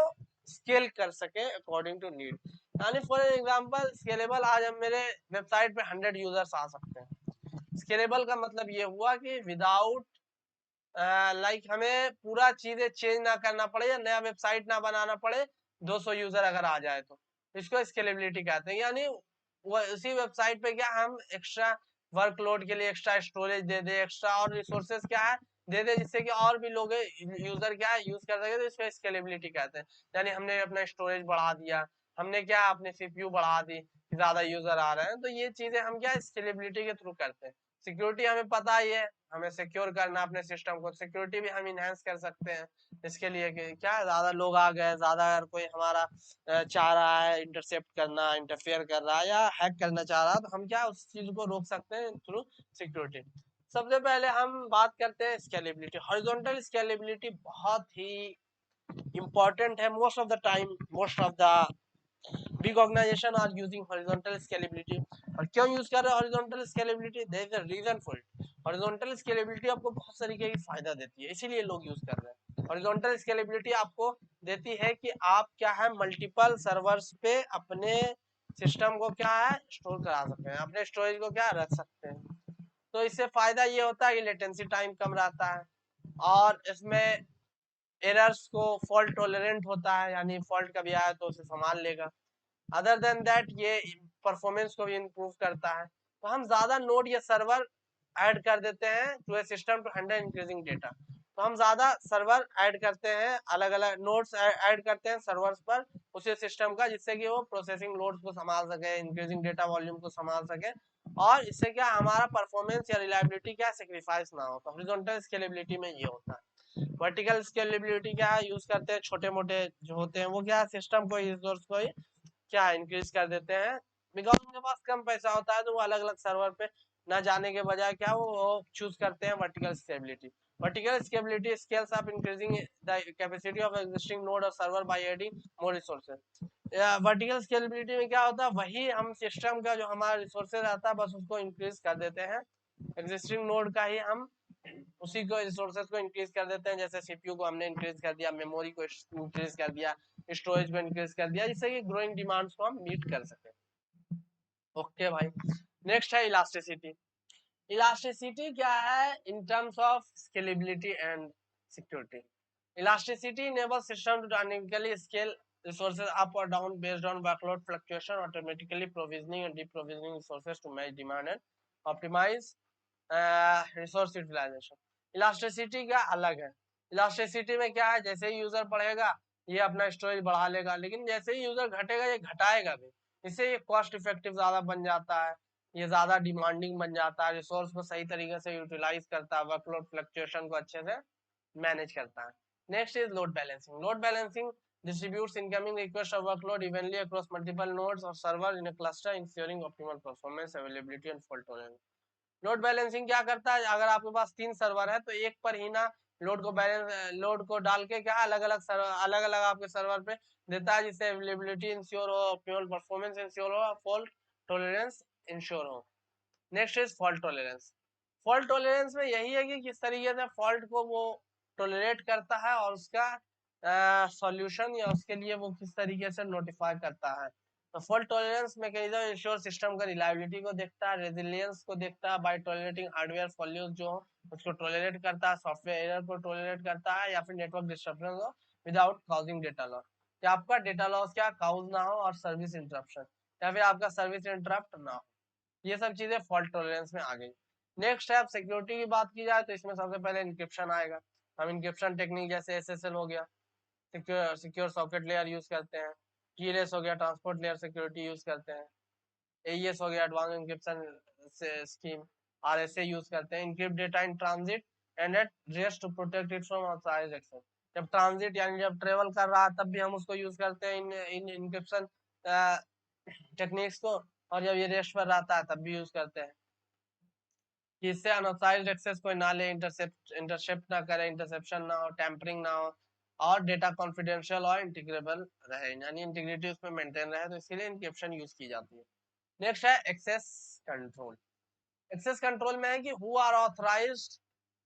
A: स्केल कर सके अकॉर्डिंग टू नीड। यानी फॉर एग्जांपल स्केलेबल, आज हम मेरे वेबसाइट पे 100 यूजर्स आ सकते हैं। स्केलेबल का मतलब ये हुआ कि विदाउट लाइक हमें पूरा चीजें चेंज ना करना पड़े या नया वेबसाइट ना बनाना पड़े, 200 यूजर अगर आ जाए तो इसको स्केलेबिलिटी कहते हैं। यानी वो उसी वेबसाइट पे क्या हम एक्स्ट्रा वर्कलोड के लिए एक्स्ट्रा स्टोरेज दे दे, एक्स्ट्रा और रिसोर्सेज क्या है दे दे, जिससे कि और भी लोग यूजर क्या यूज कर सके, तो इसको स्केलेबिलिटी कहते हैं। यानी हमने अपना स्टोरेज बढ़ा दिया, हमने क्या अपने सीपीयू बढ़ा दी, ज्यादा यूजर आ रहे हैं, तो ये चीजें हम क्या स्केलेबिलिटी के थ्रू करते हैं। सिक्योरिटी हमें पता ही है, हमें सिक्योर करना अपने सिस्टम को, सिक्योरिटी भी हम इनहेंस कर सकते हैं इसके लिए कि क्या ज्यादा लोग आ गए, ज्यादा अगर कोई हमारा चाह रहा है इंटरसेप्ट करना, इंटरफेयर कर रहा है या हैक करना चाह रहा है, तो हम क्या उस चीज को रोक सकते हैं थ्रू सिक्योरिटी। सबसे पहले हम बात करते हैं स्केलेबिलिटी। हॉरिजॉन्टल स्केलेबिलिटी बहुत ही इंपॉर्टेंट है। Most of the time most of the big organization are using horizontal scalability. और क्यों यूज कर रहे हैं horizontal scalability? There is a reason for it. Horizontal scalability आपको बहुत तरीके की फायदा देती है, इसीलिए लोग यूज कर रहे हैं। हॉरिजॉन्टल स्केलेबिलिटी आपको देती है कि आप क्या है मल्टीपल सर्वर्स पे अपने सिस्टम को क्या है स्टोर करा सकते हैं, अपने स्टोरेज को क्या रख सकते हैं। तो इससे फायदा ये होता है कि लेटेंसी टाइम कम रहता है, और इसमें एरर्स को फॉल्ट टॉलरेंट होता है, यानी फॉल्ट कभी आया तो उसे संभाल लेगा। अदर देन दैट ये परफॉर्मेंस को भी इम्प्रूव करता है। तो हम ज्यादा नोड या सर्वर ऐड कर देते हैं to a system to handle increasing data. तो हम ज्यादा सर्वर ऐड करते हैं, अलग अलग नोड्स ऐड करते हैं सर्वर्स पर उसी सिस्टम का, जिससे कि वो प्रोसेसिंग लोड्स को संभाल सके, इंक्रीजिंग डेटा वॉल्यूम को संभाल सके, और इससे क्या हमारा परफॉर्मेंस या रिलायबिलिटी क्या सेक्रीफाइस ना हो। तो हॉरिजॉन्टल स्केलेबिलिटी में ये होता है। वर्टिकल स्केलेबिलिटी क्या यूज करते हैं, छोटे मोटे जो होते हैं वो क्या सिस्टम को रिसोर्स को क्या इंक्रीज कर देते हैं, बिकॉज उनके पास कम पैसा होता है, तो वो अलग अलग सर्वर पे ना जाने के बजाय क्या वो चूज करते हैं vertical scalability. Vertical scalability scales up increasing the capacity of existing node और server by adding more resources. Vertical scalability में क्या होता है, वही हम सिस्टम का जो हमारा रिसोर्सेज आता है बस उसको इंक्रीज कर देते हैं, एग्जिस्टिंग नोड का ही हम उसी को रिसोर्सेज को इंक्रीज कर देते हैं। जैसे सीपीयू को हमने इंक्रीज कर दिया, मेमोरी को इंक्रीज कर दिया, स्टोरेज को इंक्रीज कर दिया, जिससे कि ग्रोइंग डिमांड्स को हम मीट कर सके। ओके भाई, नेक्स्ट है इलास्टिसिटी। इलास्टिसिटी क्या है in terms of scalability and security? Elasticity enables system to dynamically scale resources up or down based on workload fluctuation, automatically provisioning and deprovisioning resources to match demand and optimize resource utilization. Elasticity क्या अलग है, इलास्टिसिटी में क्या है जैसे ही यूजर बढ़ेगा ये अपना स्टोरेज बढ़ा लेगा, लेकिन जैसे ही यूजर घटेगा ये घटाएगा भी, इससे ये कॉस्ट इफेक्टिव ज्यादा बन जाता है, ये ज्यादा डिमांडिंग बन जाता है, रिसोर्स को सही तरीके से यूटिलाइज करता है, वर्कलोड फ्लक्चुएशन को अच्छे से मैनेज करता है। Next is load balancing. Load balancing distributes incoming request or workload evenly across multiple nodes or server in a cluster, ensuring optimal performance, availability and fault tolerance. Load balancing क्या करता है, अगर आपके पास 3 सर्वर है तो एक पर ही ना लोड को डाल के क्या अलग अलग आपके सर्वर पे देता है, जिससे अवेलेबिलिटी इंश्योर हो, ऑप्टिमल परफॉर्मेंस इंश्योर हो, फॉल्ट टॉलरेंस इंश्योर हो। Next is fault tolerance. Fault tolerance में यही है कि किस तरीके से फॉल्ट को वो टॉलरेट करता है और उसका सॉल्यूशन या उसके लिए वो किस तरीके से नोटिफाई करता है। तो fault tolerance mechanism ensure system का रिलायबिलिटी को देखता है, रेजिलियंस को देखता है बाय टॉलरेटिंग हार्डवेयर फॉल्यूज जो उसको टॉलरेट करता है, सॉफ्टवेयर एरर को टॉलरेट करता है, या फिर नेटवर्क डिस्ट्रप्शन को विदाउट काउजिंग डेटा लॉस, कि आपका डेटा लॉस क्या काउज ना हो और सर्विस इंटरप्शन या फिर आपका सर्विस इंटरप्ट ना हो। ये सब चीजें फॉल्ट टॉलरेंस में आ गई। नेक्स्ट है, अब सिक्योरिटी की बात की जाए तो इसमें सबसे पहले इंक्रिप्शन आएगा। हम इंक्रिप्शन टेक्निक जैसे एसएसएल हो गया, सिक्योर सॉकेट लेयर यूज करते हैं, कीलेस हो गया, ट्रांसपोर्ट लेयर सिक्योरिटी यूज करते हैं, एईएस हो गया, advance encryption scheme, RSA use करते हैं, encrypt data in transit and at rest to protect it from unauthorized access. जब ट्रांजिट यानी जब ट्रेवल कर रहा है तब भी हम उसको यूज करते हैं इन इंक्रिप्शन टेक्निक्स को, और जब ये रेस्ट पर रहता है तब भी यूज करते हैं कि इससे अनऑथराइज्ड एक्सेस कोई ना ले, इंटरसेप्ट ना करे, इंटरसेप्शन ना हो, टैंपरिंग ना हो, और डेटा कॉन्फिडेंशियल और इंटीग्रेबल रहे, यानी इंटीग्रिटी उसमें मेंटेन रहे, तो इसके लिए इंक्रिप्शन यूज की जाती है। नेक्स्ट है एक्सेस कंट्रोल। एक्सेस कंट्रोल में है कि who are authorized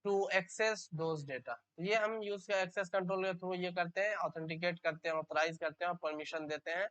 A: to access those data. ये हम यूज एक्सेस कंट्रोल के थ्रू ये करते हैं, ऑथेंटिकेट करते हैं, ऑथराइज करते हैं और परमिशन देते हैं,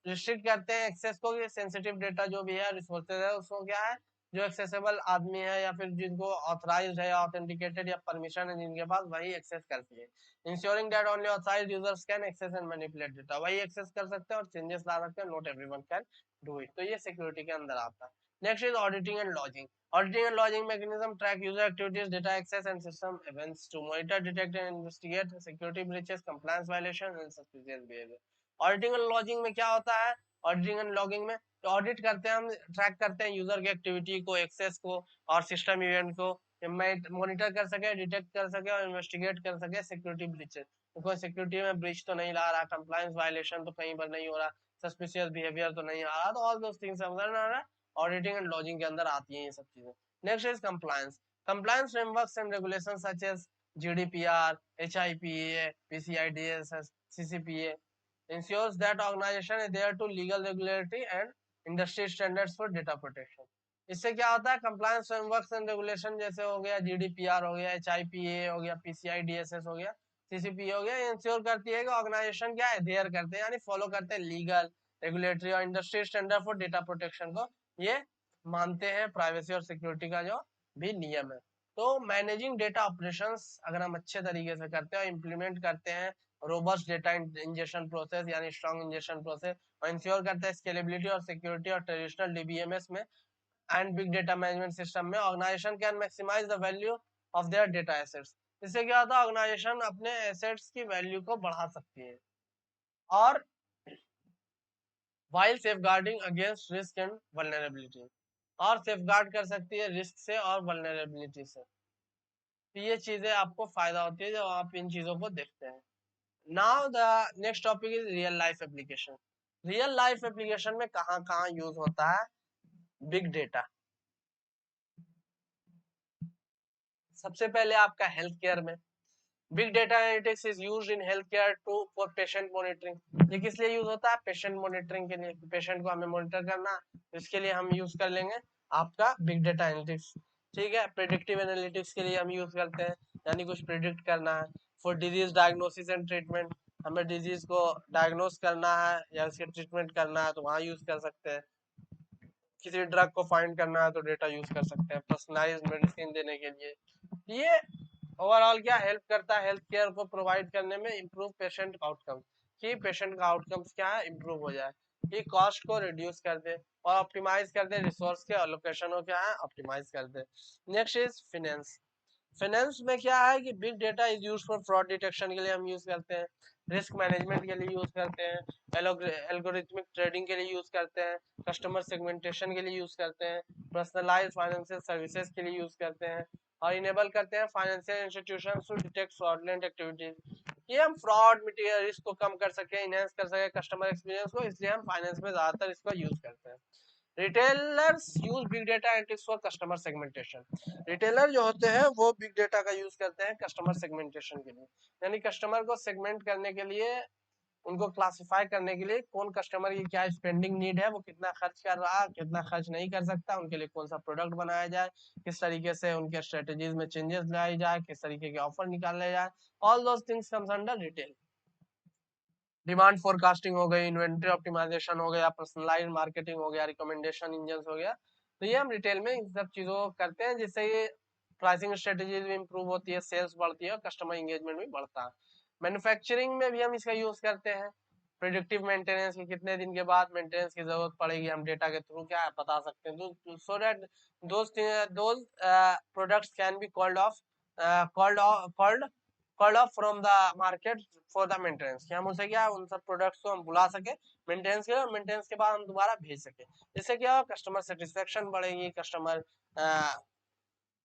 A: रिस्ट्रिक्ट करते हैं एक्सेस को। ये सेंसिटिव डेटा जो भी है रिसोर्सेज है उसको क्या है, जो एक्सेसिबल आदमी है या फिर जिनको ऑथराइज्ड है या ऑथेंटिकेटेड या परमिशन है जिनके पास, वही एक्सेस करती है। Ensuring that only authorized users can access and manipulate data, वही एक्सेस कर सकते हैं और चेंजेस ला सकते हैं, not everyone can do it. तो ये सिक्योरिटी के अंदर आता है। Next is auditing and logging. Auditing and logging mechanism track user activities, data access, and system events to monitor, detect, and investigate security breaches, compliance violations, and suspicious behavior. Auditing and logging में क्या होता है? Auditing and logging में ऑडिट करते हैं, हम ट्रैक करते हैं यूजर की एक्टिविटी को, एक्सेस को और सिस्टम इवेंट को, मॉनिटर कर सके, डिटेक्ट कर सके और इन्वेस्टिगेट कर सके सिक्योरिटी ब्रीचेस। कोई सिक्योरिटी में ब्रीच तो नहीं ला रहा, कंप्लायंस वायलेशन तो कहीं पर नहीं हो रहा, सस्पिशियस बिहेवियर तो नहीं आ रहा, तो all those things auditing and logging के अंदर आती हैं ये सब चीजें। Next is compliance. Compliance frameworks and regulations such as GDPR, HIPAA, PCI-DSS, CCPA ensures that organization is there to legal regularity and industry standards for data protection. इससे क्या होता है, कंप्लायंस फ्रेमवर्क्स एंड रेगुलेशन जैसे हो गया GDPR हो गया, HIPAA हो गया, PCI-DSS हो गया, CCPA हो गया, इंश्योर करती है कि ऑर्गेनाइजेशन क्या है, देयर करते हैं यानी फॉलो करते हैं लीगल, रेगुलेटरी और industry standard for data protection को, ये मानते हैं प्राइवेसी और सिक्योरिटी का जो भी नियम है। तो मैनेजिंग डेटा ऑपरेशंस अगर हम अच्छे तरीके से करते हैं और इम्प्लीमेंट करते हैं रोबस्ट डेटा इंजेक्शन प्रोसेस यानी स्ट्रॉन्ग इंजेक्शन प्रोसेस, और इंश्योर करते हैं स्केलेबिलिटी और सिक्योरिटी और ट्रेडिशनल DBMS में and big data management system में, organisation can maximise the value of their data assets. इससे क्या होता है, ऑर्गेनाइजेशन अपने एसेट्स की वैल्यू को बढ़ा सकती है और while safeguarding against risk and vulnerability, और सेफगार्ड कर सकती है रिस्क से और वल्नरेबिलिटी से। तो ये चीजें आपको फायदा होती है जब आप इन चीजों को देखते हैं। Now the next topic is real life application. Real life application में कहाँ कहाँ यूज होता है बिग डेटा। सबसे पहले आपका हेल्थ केयर में big data analytics is used in health care to for patient monitoring. ये किस लिए यूज होता है, पेशेंट मॉनिटरिंग के लिए, पेशेंट को हमें मॉनिटर करना, इसके लिए हम यूज कर लेंगे आपका बिग डेटा एनालिटिक्स। ठीक है, प्रेडिक्टिव एनालिटिक्स के लिए हम यूज करते हैं, यानी कुछ प्रेडिक्ट करना है। For disease diagnosis and treatment, हमें डिजीज को डायग्नोस करना है या उसके ट्रीटमेंट करना है तो वहाँ यूज कर सकते हैं। किसी ड्रग को फाइंड करना है तो डेटा यूज कर सकते हैं पर्सनलाइज्ड मेडिसिन देने के लिए। ये ओवरऑल क्या हेल्प करता है हेल्थ केयर को प्रोवाइड करने में, इम्प्रूव पेशेंट आउटकम, कि पेशेंट का आउटकम्स क्या है, इम्प्रूव हो जाए, कि कॉस्ट को रिड्यूस कर दे और ऑप्टिमाइज कर दे, रिसोर्स के एलोकेशन को क्या है ऑप्टिमाइज कर दे। Next is finance. फाइनेंस में क्या है कि big data is used for fraud detection के लिए हम यूज करते हैं, रिस्क मैनेजमेंट के लिए यूज करते हैं, एल्गोरिथमिक ट्रेडिंग के लिए यूज करते हैं, कस्टमर सेगमेंटेशन के लिए यूज करते हैं, पर्सनलाइज्ड फाइनेंशियल सर्विसेज के लिए यूज करते हैं और इनेबल करते हैं financial institutions to detect fraudulent activities. ये हम फ्रॉड मटेरियल रिस्क को कम कर सके, इनहेंस कर सके कस्टमर एक्सपीरियंस को, इसलिए हम फाइनेंस में ज्यादातर इसका यूज करते हैं। Retailers use big data analytics for customer segmentation. Retailer जो होते हैं वो बिग डेटा का यूज करते हैं कस्टमर सेगमेंटेशन के लिए, यानी कस्टमर को सेगमेंट करने के लिए, उनको क्लासिफाई करने के लिए कौन कस्टमर की क्या स्पेंडिंग नीड है, वो कितना खर्च कर रहा है, कितना खर्च नहीं कर सकता, उनके लिए कौन सा प्रोडक्ट बनाया जाए, किस तरीके से उनके स्ट्रेटेजीज में चेंजेस लाए जाए, किस तरीके के ऑफर निकाले जाए, all those things comes under retail. Demand forecasting हो गई, इन्वेंटरी ऑप्टिमाइजेशन हो गया, पर्सनलाइज्ड मार्केटिंग हो गया, रिकमेंडेशन इंजन हो गया। तो ये हम रिटेल में इन सब चीजों को करते हैं जिससे ये प्राइसिंग स्ट्रेटेजीज भी इंप्रूव होती है, सेल्स बढ़ती है और कस्टमर एंगेजमेंट भी बढ़ता है। मैन्युफैक्चरिंग में भी हम इसका यूज करते हैं, प्रिडिक्टिव मेंटेनेंस की कितने दिन के बाद मेंटेनेंस की जरूरत पड़ेगी, हम डेटा के थ्रू क्या बता सकते हैं, so that those products can be called off called off from the market for the maintenance, कि हम उसे क्या उन सब प्रोडक्ट्स को हम बुला सके मेंटेनेंस के, और मेंटेनेंस के बाद हम दोबारा भेज सके। इससे क्या हो, कस्टमर सेटिस्फेक्शन बढ़ेगी, कस्टमर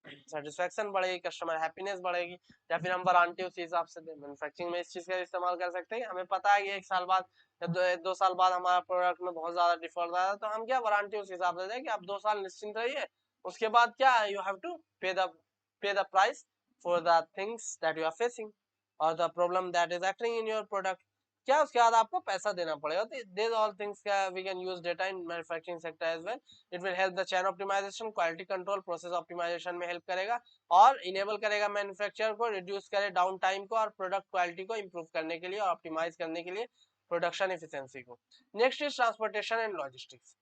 A: सेटिस्फेक्शन बढ़ेगी, कस्टमर हैप्पीनेस बढ़ेगी, या फिर हम वारंटी उसी हिसाब से दें। मैन्युफैक्चरिंग में इस चीज का इस्तेमाल कर सकते हैं, हमें पता है कि 1 साल बाद या 2 साल बाद हमारा प्रोडक्ट में बहुत ज्यादा डिफॉल्ट आ रहा है, तो हम क्या वारंटी उस हिसाब से दें कि आप 2 साल निश्चिंत रहिए, उसके बाद क्या यू हैव टू पे the price for the things that you are facing or the problem that is occurring in your product. क्या उसके बाद आपको पैसा देना पड़ेगा। तो this all things we can use data in manufacturing sector as well. It will help the chain optimization, quality control, process optimization में हेल्प करेगा और इनेबल करेगा मैन्युफैक्चरर को रिड्यूस करे डाउन टाइम को और प्रोडक्ट क्वालिटी को इंप्रूव करने के लिए और ऑप्टिमाइज करने के लिए प्रोडक्शन एफिशिएंसी को। Next is transportation and logistics.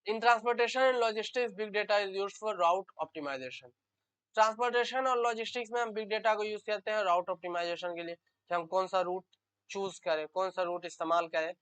A: In transportation and logistics big data is used for route optimization. Transportation और लॉजिस्टिक्स में हम बिग डेटा को यूज करते हैं राउट ऑप्टिमाइजेशन के लिए, कि हम कौन सा रूट चूज करें, कौन सा रूट इस्तेमाल करें।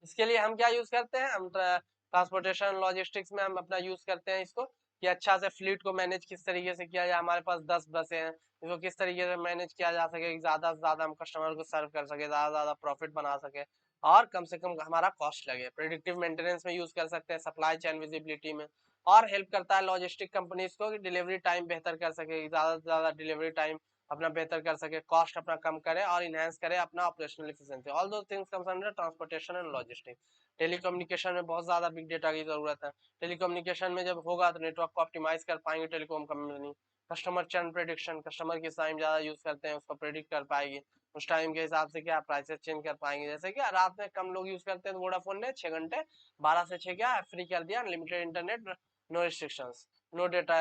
A: इसके लिए हम क्या यूज करते हैं, हम ट्रांसपोर्टेशन लॉजिस्टिक्स में हम अपना यूज करते हैं इसको, कि अच्छा से फ्लीट को मैनेज किस तरीके से किया जाए। हमारे पास 10 बसें हैं, इसको किस तरीके से मैनेज किया जा सके, ज्यादा से ज्यादा हम कस्टमर को सर्व कर सके, ज्यादा से ज्यादा प्रॉफिट बना सके और कम से कम हमारा कॉस्ट लगे। प्रेडिक्टिव मेंटेनेंस में यूज कर सकते हैं, सप्लाई चेन विजिबिलिटी में, और हेल्प करता है लॉजिस्टिक कंपनीज को कि डिलीवरी टाइम बेहतर कर सके, ज्यादा से ज्यादा डिलीवरी टाइम अपना बेहतर कर सके, कॉस्ट अपना कम करे और इनहेंस करे अपना ऑपरेशनल एफिशिएंसी। ऑल दो things comes under transportation and logistics. Telecommunication में बहुत ज्यादा बिग डेटा की जरूरत है। टेलीकम्युनिकेशन में जब होगा तो नेटवर्क को ऑप्टिमाइज कर पाएंगे telecom company. Customer churn prediction, customer किस टाइम ज्यादा यूज करते हैं उसको प्रेडिक्ट कर पाएगी, उस टाइम के हिसाब से क्या प्राइसेस चेंज कर पाएंगे। जैसे कि रात में कम लोग यूज करते हैं तो वोडाफोन ने 6 घंटे 12 से 6 क्या फ्री कर दिया, unlimited internet, no restrictions, no data,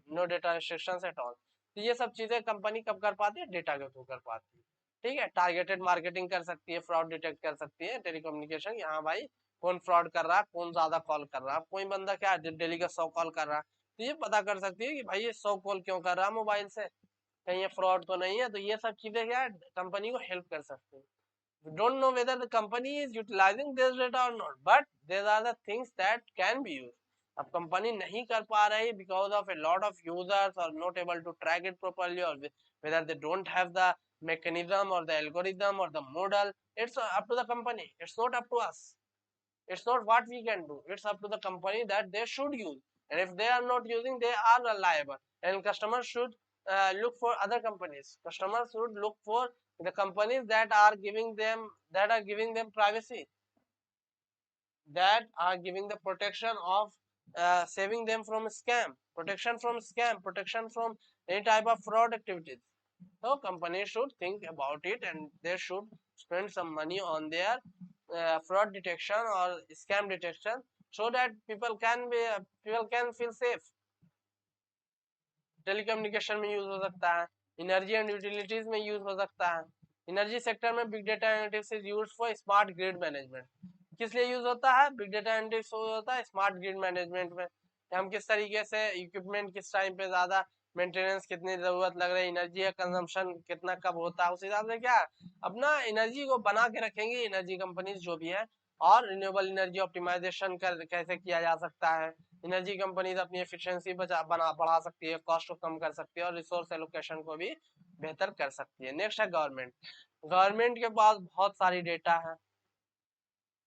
A: no data restrictions at all. तो ये सब चीजें कंपनी कब कर पाती है, डेटा के थ्रू कर पाती है। ठीक है, टारगेटेड मार्केटिंग कर सकती है, फ्रॉड डिटेक्ट कर सकती है टेलीकम्युनिकेशन। यहाँ भाई कौन फ्रॉड कर रहा है, कौन ज्यादा कॉल कर रहा है, कोई बंदा क्या डेली का 100 कॉल कर रहा है, तो ये पता कर सकती है कि भाई ये 100 कॉल क्यों कर रहा है मोबाइल से, कहीं ये फ्रॉड तो नहीं है। तो ये सब चीजें क्या कंपनी को हेल्प कर सकती है। You don't know whether the company is utilizing this data or not, but these are the things that can be used. अब कंपनी नहीं कर पा रही because of a lot of users or not able to track it properly, or whether they don't have the mechanism or the algorithm or the model. It's up to the company, it's not up to us. It's not what we can do, it's up to the company that they should use, and if they are not using they are liable, and customers should look for other companies. Customers should look for the companies that are giving them privacy, that are giving the protection of saving them from scam, protection from any type of fraud activities. So companies should think about it, and they should spend some money on their fraud detection or scam detection, so that people can feel safe. Telecommunication में यूज हो सकता है, एनर्जी एंड यूटिलिटीज में यूज हो सकता है। एनर्जी सेक्टर में big data analytics is used for smart grid management. किस लिए यूज होता है, बिग डेटा एनालिटिक्स होता है स्मार्ट ग्रिड मैनेजमेंट में। हम किस तरीके से इक्विपमेंट किस टाइम पे ज्यादा मेंटेनेंस कितनी जरूरत लग रही है, एनर्जी का कंजम्पशन कितना कब होता है, उस हिसाब से क्या अपना एनर्जी को बना के रखेंगे एनर्जी कंपनीज जो भी है। और रिन्यूएबल एनर्जी ऑप्टिमाइजेशन कैसे किया जा सकता है, एनर्जी कंपनीज अपनी एफिशिएंसी बढ़ा सकती है, कॉस्ट को कम कर सकती है और रिसोर्स एलोकेशन को भी बेहतर कर सकती है। नेक्स्ट है गवर्नमेंट। गवर्नमेंट के पास बहुत सारी डेटा है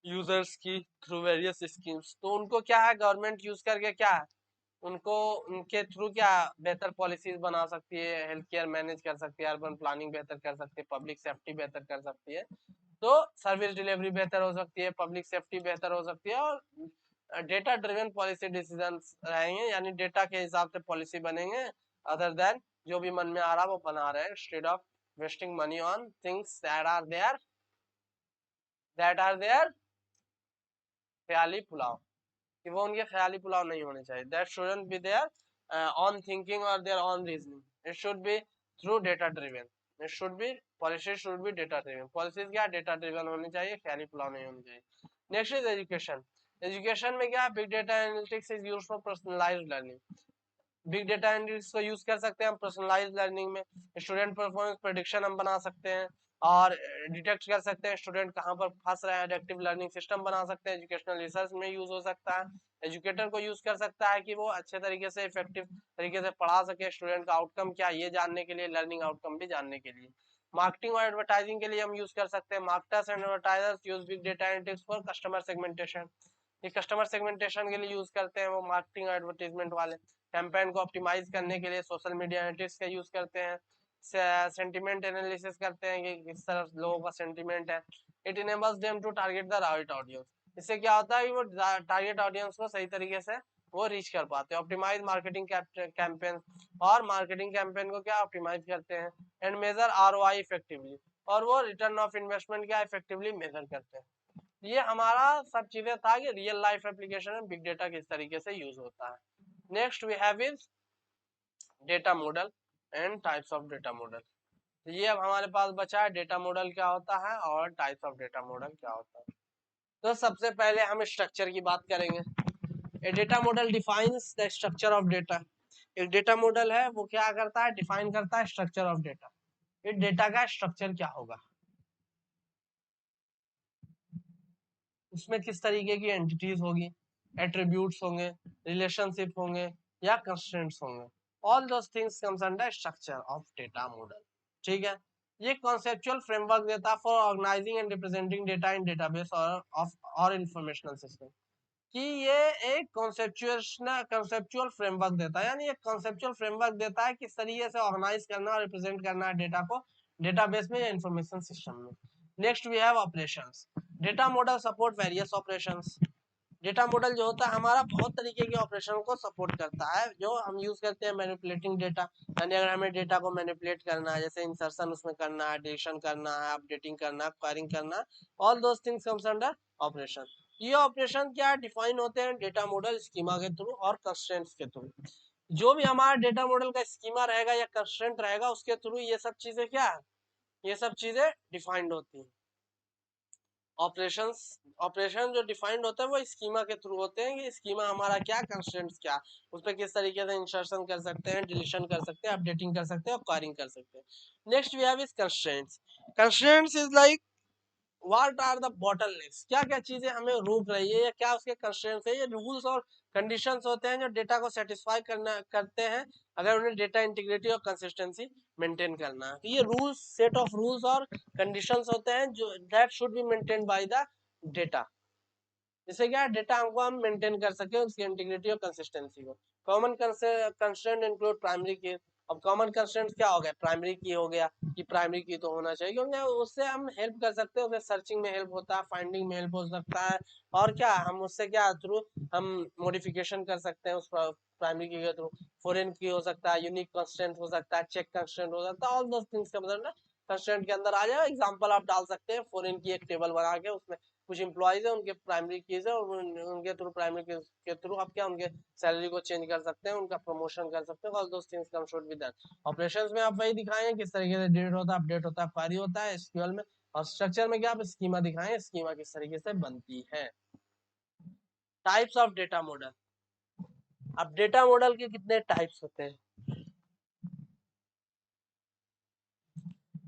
A: यूजर्स की थ्रू वेरियस स्कीम्स, तो उनको क्या है गवर्नमेंट यूज करके क्या है उनको उनके थ्रू क्या बेहतर पॉलिसीज बना सकती है, हेल्थ केयर मैनेज कर सकती है, अर्बन प्लानिंग बेहतर कर सकती है, पब्लिक सेफ्टी बेहतर कर सकती है, तो सर्विस डिलीवरी बेहतर हो सकती है, पब्लिक सेफ्टी बेहतर हो सकती है, और डेटा ड्रिवन पॉलिसी डिसीजन रहेंगे, यानी डेटा के हिसाब से पॉलिसी बनेंगे, अदर देन जो भी मन में आ रहा वो बना रहे हैं, instead of wasting money on things that are their ख्याली पुलाव, कि वो उनके ख्याली पुलाव नहीं होने चाहिए। That shouldn't be their own thinking और their own reasoning, it should be through data driven, it should be policy should be data driven, policies क्या डेटा ड्रिवन होनी चाहिए, ख्याली पुलाव नहीं होनी चाहिए। Next is education. एजुकेशन में क्या big data analytics is used for personalised learning. Big data analytics को यूज कर सकते हैं हम पर्सनलाइज्ड लर्निंग में, स्टूडेंट परफॉर्मेंस प्रेडिक्शन हम बना सकते हैं और डिटेक्ट कर सकते हैं स्टूडेंट कहाँ पर फंस रहा है, एडेप्टिव लर्निंग सिस्टम बना सकते हैं, एजुकेशनल रिसर्च में यूज हो सकता है, एजुकेटर को यूज कर सकता है कि वो अच्छे तरीके से इफेक्टिव तरीके से पढ़ा सके, स्टूडेंट का आउटकम क्या ये जानने के लिए, लर्निंग आउटकम भी जानने के लिए। मार्केटिंग और एडवर्टाइजिंग के लिए हम यूज कर सकते हैं, marketers and advertisers use big data analytics for customer segmentation. ये कस्टमर सेगमेंटेशन के लिए यूज करते हैं वो मार्केटिंग एडवर्टाइजमेंट वाले, कैंपेन को ऑप्टिमाइज करने के लिए सोशल मीडिया एनालिटिक्स का यूज करते हैं, सेंटिमेंट एनालिसिस करते हैं कि किस तरह लोगों का सेंटिमेंट है। It enables them to target the right audience, इससे क्या होता है कि वो टारगेट ऑडियंस को सही तरीके से वो रीच कर पाते हैं। ऑप्टिमाइज मार्केटिंग कैंपेन, और मार्केटिंग कैंपेन को क्या ऑप्टिमाइज करते हैं, एंड मेजर आरओआई इफेक्टिवली, और वो रिटर्न ऑफ इन्वेस्टमेंट क्या इफेक्टिवली मेजर करते हैं। ये हमारा सब चीजें था कि रियल लाइफ एप्लीकेशन में बिग डेटा किस तरीके से यूज होता है। Next we have is data model and types of data model. ये अब हमारे पास बचा है डेटा मॉडल क्या होता है और टाइप्स ऑफ डेटा मॉडल क्या होता है। तो सबसे पहले हम स्ट्रक्चर की बात करेंगे। A data model defines the structure of data. एक डेटा मॉडल है वो क्या करता है, डिफाइन करता है स्ट्रक्चर ऑफ डेटा। ये डेटा का स्ट्रक्चर क्या होगा, उसमें किस तरीके की एंटिटीज होगी, एट्रीब्यूट्स होंगे, रिलेशनशिप होंगे या कंस्ट्रेंट्स होंगे, all those things comes under structure of data model. ठीक है, ये कॉन्सेप्चुअल फ्रेमवर्क देता है for organizing and representing data in database और इंफॉर्मेशनल सिस्टम। कि ये एक कॉन्सेप्चुअल फ्रेमवर्क देता है, यानी एक कॉन्सेप्चुअल फ्रेमवर्क देता है किस तरीके से ऑर्गेनाइज करना और रिप्रेजेंट करना है डेटा को डेटाबेस में या इंफॉर्मेशन सिस्टम में। Next we have operations. Data model support various operations. Data model जो होता है हमारा बहुत तरीके के ऑपरेशन को सपोर्ट करता है जो हम यूज करते हैं मैनिपुलेटिंग डेटा। यानी अगर हमें डेटा को मैनिपुलेट करना है, जैसे इंसर्शन उसमें करना है, डिलीशन करना है, अपडेटिंग करना है, क्वेरिंग करना है, all those things comes under operation. ये ऑपरेशन क्या डिफाइन होते हैं डेटा मॉडल स्कीमा के थ्रू और कंस्ट्रेंट्स के थ्रू। जो भी हमारा डेटा मॉडल का स्कीमा रहेगा या कंस्ट्रेंट रहेगा उसके थ्रू ये सब चीजें क्या है, ये सब चीजें डिफाइंड होती हैं। ऑपरेशंस, ऑपरेशन जो डिफाइंड होता है वो स्कीमा के थ्रू होते हैं कि स्कीमा हमारा क्या, कंस्ट्रेंट्स क्या, उस पर किस तरीके से इंसर्शन कर सकते हैं, डिलीशन कर सकते हैं, अपडेटिंग कर सकते हैं और क्वेरिंग कर सकते हैं। Next we have is constraints. Constraints is like what are the bottlenecks, क्या क्या चीजें हमें रोक रही है या क्या उसके कंस्ट्रेंट्स है, ये रूल्स और कंडीशंस होते हैं जो डेटा को सेटिस्फाई करना करते हैं अगर उन्हें डेटा इंटीग्रिटी और कंसिस्टेंसी मेंटेन करना है। तो ये रूल्स, सेट ऑफ रूल्स और कंडीशंस होते हैं जो that should be maintain by the data, जिससे क्या डेटा हमको हम मेंटेन कर सके उसकी इंटीग्रिटी और कंसिस्टेंसी को। कॉमन कंस्ट्रेंट इंक्लूड प्राइमरी की। अब कॉमन कंस्ट्रेंट क्या हो गया, प्राइमरी की हो गया कि प्राइमरी की तो होना चाहिए क्योंकि उससे हम हेल्प कर सकते हैं, उससे सर्चिंग में हेल्प होता है, फाइंडिंग में हेल्प हो सकता है, और क्या हम उससे क्या थ्रू हम मॉडिफिकेशन कर सकते हैं उस प्राइमरी की के थ्रू। फॉरेन की हो सकता है, यूनिक कंस्ट्रेंट हो सकता है, चेक कंस्ट्रेंट हो सकता है, ऑल दोस थिंग्स का मतलब ना कंस्ट्रेंट के अंदर आ जाए। एग्जांपल आप डाल सकते हैं, फॉरेन की एक टेबल बना के उसमें कुछ एम्प्लॉइज है उनके प्राइमरी कीज है और उनके थ्रू प्राइमरी के थ्रू आप क्या उनके सैलरी को चेंज कर सकते हैं, उनका प्रमोशन कर सकते हैं, all those things come should be that. Operations में आप वही दिखाए हैं किस तरीके से डिलीट होता है, अपडेट होता है, क्वेरी होता है एसक्यूएल में। और स्ट्रक्चर में क्या आप स्कीमा दिखाएं, स्कीमा किस तरीके से बनती है। Types of data model. अब डेटा मॉडल के कितने टाइप्स होते हैं,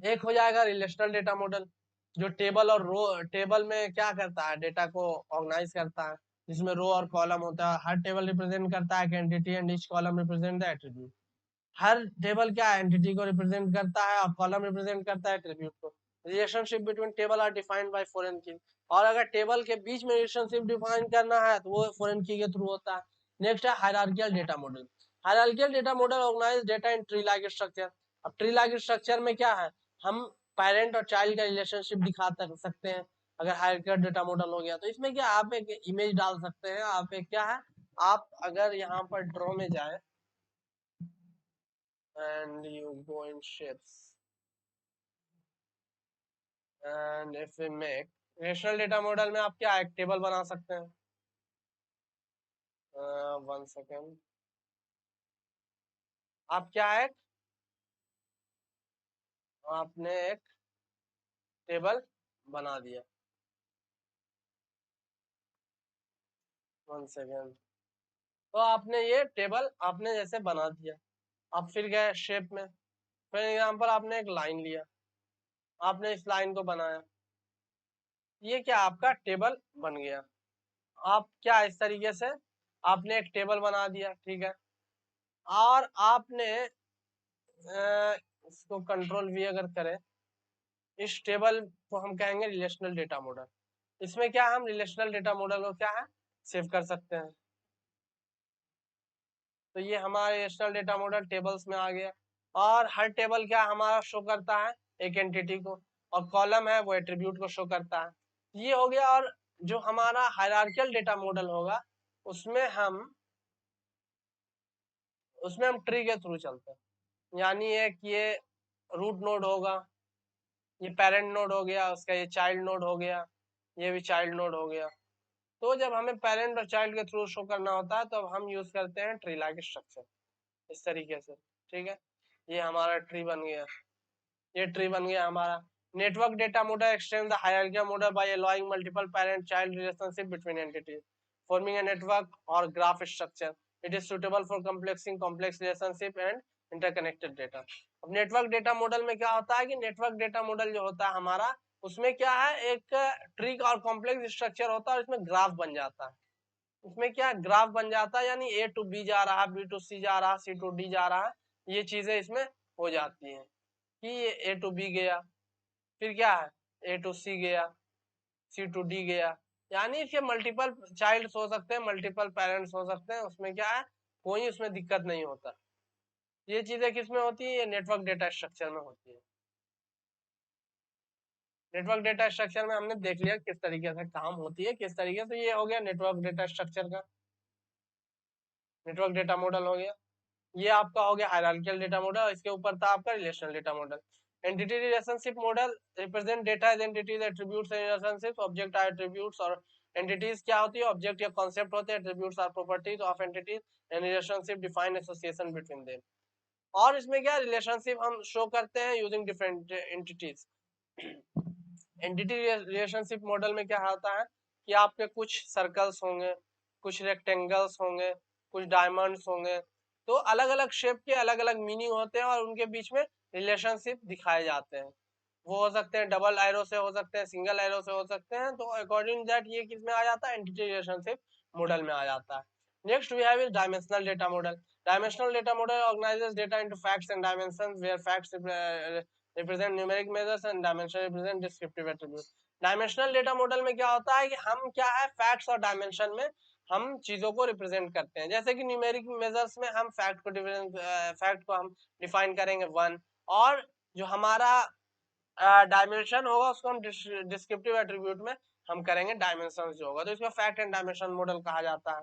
A: एक हो जाएगा रिलेशनल डेटा मॉडल जो टेबल और रो, टेबल में क्या करता है डेटा को ऑर्गेनाइज करता है, जिसमें रो और कॉलम होता है, हर टेबल रिप्रेजेंट करता है entity and each column represent the attribute. हर टेबल क्या एंटिटी को रिप्रेजेंट करता है और कॉलम रिप्रेजेंट करता है एट्रीब्यूट को। Relationship between table are defined by foreign key, और अगर टेबल के बीच में रिलेशनशिप डिफाइन करना है तो वो फॉरेन की के थ्रू होता है। नेक्स्ट है hierarchical data model. Hierarchical data model organize data in tree like structure. अब ट्री लाइक स्ट्रक्चर में क्या है, हम पेरेंट और चाइल्ड का रिलेशनशिप दिखा सकते हैं अगर हायरार्किकल डेटा मॉडल हो गया तो। इसमें क्या आप एक इमेज डाल सकते हैं, आप एक क्या है, आप अगर यहाँ पर ड्रॉ में जाए and you go in shapes and if we make rational data model में आप क्या एक टेबल बना सकते हैं। वन सेकेंड, आप क्या है, आपने एक टेबल बना दिया, वन सेकेंड, तो आपने ये टेबल आपने जैसे बना दिया, आप फिर गए शेप में, फॉर एग्जांपल आपने एक लाइन लिया, आपने इस लाइन को बनाया, ये क्या आपका टेबल बन गया। आप क्या इस तरीके से आपने एक टेबल बना दिया, ठीक है, और आपने इसको कंट्रोल वी अगर करें, इस टेबल को हम कहेंगे रिलेशनल डेटा मॉडल। इसमें क्या हम रिलेशनल डेटा मॉडल को क्या है सेव कर सकते हैं। तो ये हमारा रिलेशनल डेटा मॉडल टेबल्स में आ गया, और हर टेबल क्या हमारा शो करता है एक एंटिटी को, और कॉलम है वो एट्रीब्यूट को शो करता है। ये हो गया। और जो हमारा हायरार्किकल डेटा मॉडल होगा उसमें हम ट्री के थ्रू चलते हैं, यानी एक ये रूट नोड होगा, ये पेरेंट नोड हो गया, उसका ये चाइल्ड नोड हो गया, ये भी चाइल्ड नोड हो गया। तो जब हमें पेरेंट और चाइल्ड के थ्रू शो करना होता है तो हम यूज करते हैं ट्री लाइक स्ट्रक्चर इस तरीके से। ठीक है, ये हमारा ट्री बन गया, ये ट्री बन गया हमारा। Network data model extend the hierarchy model by allowing multiple parent child relationship between entities forming a network और graph structure. It is suitable for complexing complex relationship and interconnected data. अब नेटवर्क डेटा मॉडल में क्या होता है कि नेटवर्क डेटा मॉडल जो होता है हमारा, उसमें क्या है, एक ट्री और कॉम्प्लेक्स स्ट्रक्चर होता है और इसमें ग्राफ बन जाता है। उसमें क्या ग्राफ बन जाता है, यानी ए टू बी जा रहा है, बी टू सी जा रहा है, सी टू डी जा रहा है, ये चीजें इसमें हो जाती हैं कि ये ए टू बी गया, फिर क्या है ए टू सी गया, सी टू डी गया, यानी इसके मल्टीपल चाइल्ड हो सकते हैं, मल्टीपल पेरेंट्स हो सकते हैं, उसमें क्या है, कोई उसमें दिक्कत नहीं होता। ये चीजें किसमें होती है, ये नेटवर्क डेटा स्ट्रक्चर में होती है। नेटवर्क डेटा स्ट्रक्चर में हमने देख लिया किस तरीके से काम होती है, किस तरीके से। ये हो गया नेटवर्क डेटा स्ट्रक्चर का, नेटवर्क डेटा मॉडल हो गया। ये आपका हो गया हायरार्किकल डेटा मॉडल, इसके ऊपर था आपका relational data model. Entity relationship model represent data as entities, attributes and relationships. Object are attributes और एंटिटीज क्या होती है, ऑब्जेक्ट या कॉन्सेप्ट होते हैं, attributes are properties of entities and relationship define association between them. और इसमें क्या रिलेशनशिप हम शो करते हैं using different entities. Entity relationship model में क्या होता है कि आपके कुछ सर्कल्स होंगे, कुछ रेक्टेंगल्स होंगे, कुछ डायमंड्स होंगे, तो अलग अलग शेप के अलग अलग मीनिंग होते हैं और उनके बीच में रिलेशनशिप दिखाए जाते हैं। वो हो सकते हैं डबल एरो से, हो सकते हैं सिंगल एरो से, हो सकते हैं। तो अकॉर्डिंग दैट ये किस में आ जाता है, एंटिटी रिलेशनशिप मॉडल में आ जाता है। Next we have is dimensional data model. Dimensional data model organizes data into facts and dimensions, where facts represent numeric measures and dimension represent descriptive attributes. Dimensional data model में क्या होता है कि हम क्या है, फैक्ट्स और डायमेंशन में हम चीजों को रिप्रेजेंट करते हैं। जैसे कि न्यूमेरिक मेजर्स में हम फैक्ट को हम डिफाइन करेंगे 1, और जो हमारा डायमेंशन होगा उसको हम डिस्क्रिप्टिव एट्रीब्यूट में हम करेंगे डायमेंशन जो होगा, तो इसमें फैक्ट एंड डायमेंशन मॉडल कहा जाता है,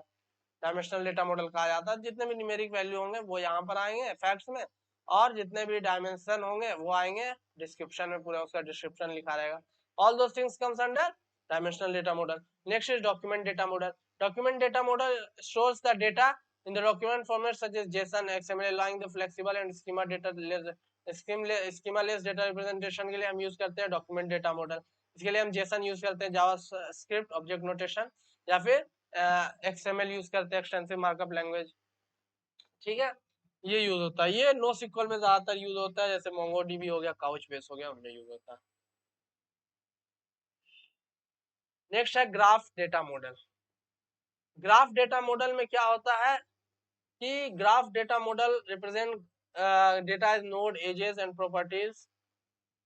A: डायमेंशनल डेटा मॉडल कहा जाता है। जितने भी न्यूमेरिक वैल्यू होंगे वो यहाँ पर आएंगे फैक्ट्स में, और जितने भी डायमेंशन होंगे वो आएंगे डिस्क्रिप्शन में, पूरा उसका डिस्क्रिप्शन लिखा रहेगा। All those things comes under dimensional data model. Next is document data model. Document data model shows the data in the document format such as JSON, XML, allowing the flexible and schema data schema less data representation के लिए हम यूज करते हैं डॉक्यूमेंट डेटा मॉडल। इसके लिए हम JSON यूज करते हैं, जावास्क्रिप्ट ऑब्जेक्ट नोटेशन, या फिर XML यूज करते हैं, एक्सटेंसिव मार्कअप लैंग्वेज। ठीक है, ये यूज होता है, ये नो सिक्वल में ज्यादातर यूज होता है, जैसे मोंगोडीबी हो गया, काउच बेस हो गया, उनमें यूज होता है। नेक्स्ट है graph data model. Graph data model में क्या होता है कि graph data model represent data as node, edges and properties.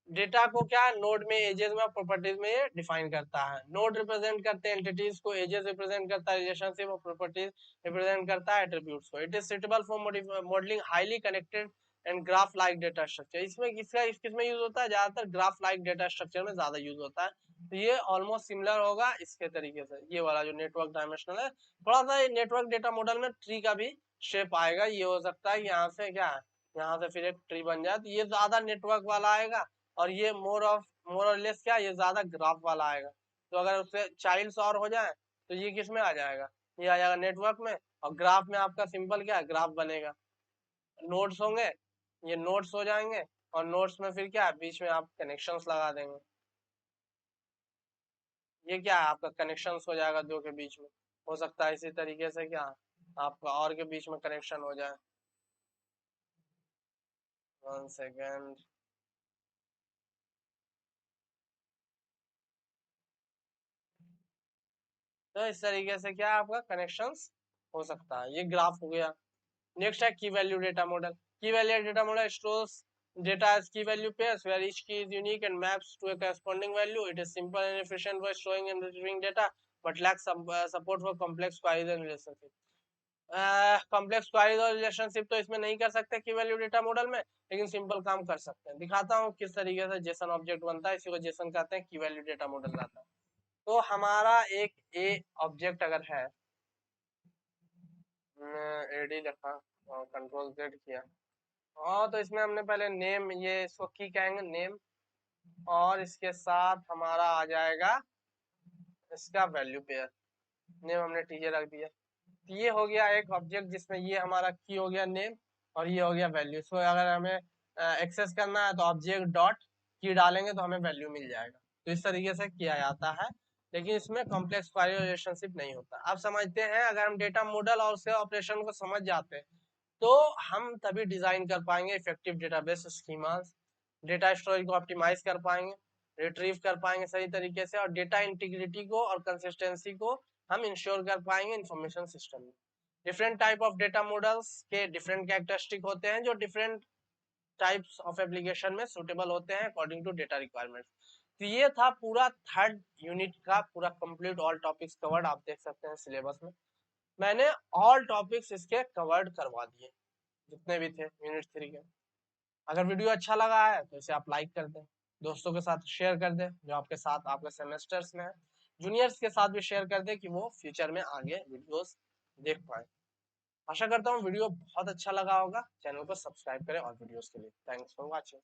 A: Data को क्या नोड में, एजेस में, प्रॉपर्टीज में ये डिफाइन करता है। नोड रिप्रेजेंट करते हैं एंटिटीज को, एजेस रिप्रेजेंट करता है रिलेशनशिप, और प्रॉपर्टीज रिप्रेजेंट करता है एट्रीब्यूट्स को। It is suitable for modelling highly connected and graph like data structure. इसमें किसमें यूज होता है, ज्यादातर ग्राफ लाइक डेटा स्ट्रक्चर में ज्यादा यूज होता है। तो ये ऑलमोस्ट सिमिलर होगा इसके तरीके से, ये वाला जो नेटवर्क डायमेंशनल है। थोड़ा सा नेटवर्क डेटा मॉडल में ट्री का भी शेप आएगा, ये हो सकता है यहाँ से क्या है, यहाँ से फिर एक ट्री बन जाए, तो ये ज्यादा नेटवर्क वाला आएगा, और ये मोर और लेस क्या, ये ज्यादा ग्राफ वाला आएगा। तो अगर उससे चाइल्ड्स और हो जाए तो ये किस में आ जाएगा, ये आ जाएगा नेटवर्क में। और ग्राफ में आपका सिंपल क्या है, ग्राफ बनेगा, नोड्स होंगे, ये नोड्स हो जाएंगे, और नोड्स में फिर क्या है, बीच में आप कनेक्शंस लगा देंगे, ये क्या है आपका कनेक्शंस हो जाएगा दो के बीच में। हो सकता है इसी तरीके से क्या आपका और के बीच में कनेक्शन हो जाए। 1 सेकेंड। तो इस तरीके से क्या आपका कनेक्शंस हो सकता है, ये ग्राफ हो गया। नेक्स्ट है की वैल्यू डेटा मॉडल। की value data model stores data as key value pairs where each key is unique and maps to a corresponding value. It is simple and efficient for storing and retrieving data, but lacks some support for complex queries and relationships. Complex queries और रिलेशनशिप तो इसमें नहीं कर सकते की वैल्यू डेटा मॉडल में, लेकिन सिंपल काम कर सकते हैं। दिखाता हूँ किस तरीके से जेसन ऑब्जेक्ट बनता है, इसी को जेसन कहते हैं, की वैल्यू डेटा मॉडल रहता है। तो हमारा एक ए ऑब्जेक्ट अगर है, एडी लिखा और कंट्रोल जेड किया, हाँ, तो इसमें हमने पहले नेम, ये इसको की कहेंगे नेम, और इसके साथ हमारा आ जाएगा इसका वैल्यू पेयर। नेम हमने टीजे रख दिया। तो ये हो गया एक ऑब्जेक्ट जिसमें ये हमारा की हो गया नेम और ये हो गया वैल्यू। इसको अगर हमें एक्सेस करना है तो ऑब्जेक्ट डॉट की डालेंगे तो हमें वैल्यू मिल जाएगा। तो इस तरीके से किया जाता है, लेकिन इसमें कॉम्प्लेक्स क्वेरी रिलेशनशिप नहीं होता। अब समझते हैं, अगर हम डेटा मॉडल और उसके ऑपरेशन को समझ जाते हैं तो हम तभी डिजाइन कर पाएंगे effective database schemas, data storage को ऑप्टिमाइज कर पाएंगे, रिट्रीव कर पाएंगे सही तरीके से, और डेटा इंटीग्रिटी को और कंसिस्टेंसी को हम इंश्योर कर पाएंगे इंफॉर्मेशन सिस्टम में। Different type of data models के डिफरेंट कैरेक्टरिस्टिक होते हैं जो डिफरेंट टाइप्स ऑफ एप्लीकेशन में सुटेबल होते हैं अकॉर्डिंग टू डेटा रिक्वायरमेंट्स। तो ये था पूरा थर्ड यूनिट का पूरा कंप्लीट, ऑल टॉपिक्स कवर्ड, आप देख सकते हैं सिलेबस में मैंने ऑल टॉपिक्स इसके कवर्ड करवा दिए जितने भी थे यूनिट 3 के। अगर वीडियो अच्छा लगा है तो इसे आप लाइक कर दें, दोस्तों के साथ शेयर कर दें जो आपके साथ आपके सेमेस्टर्स में है, जूनियर्स के साथ भी शेयर कर दें कि वो फ्यूचर में आगे वीडियोस देख पाए। आशा करता हूँ वीडियो बहुत अच्छा लगा होगा। चैनल को सब्सक्राइब करें और वीडियोस के लिए। Thanks for watching.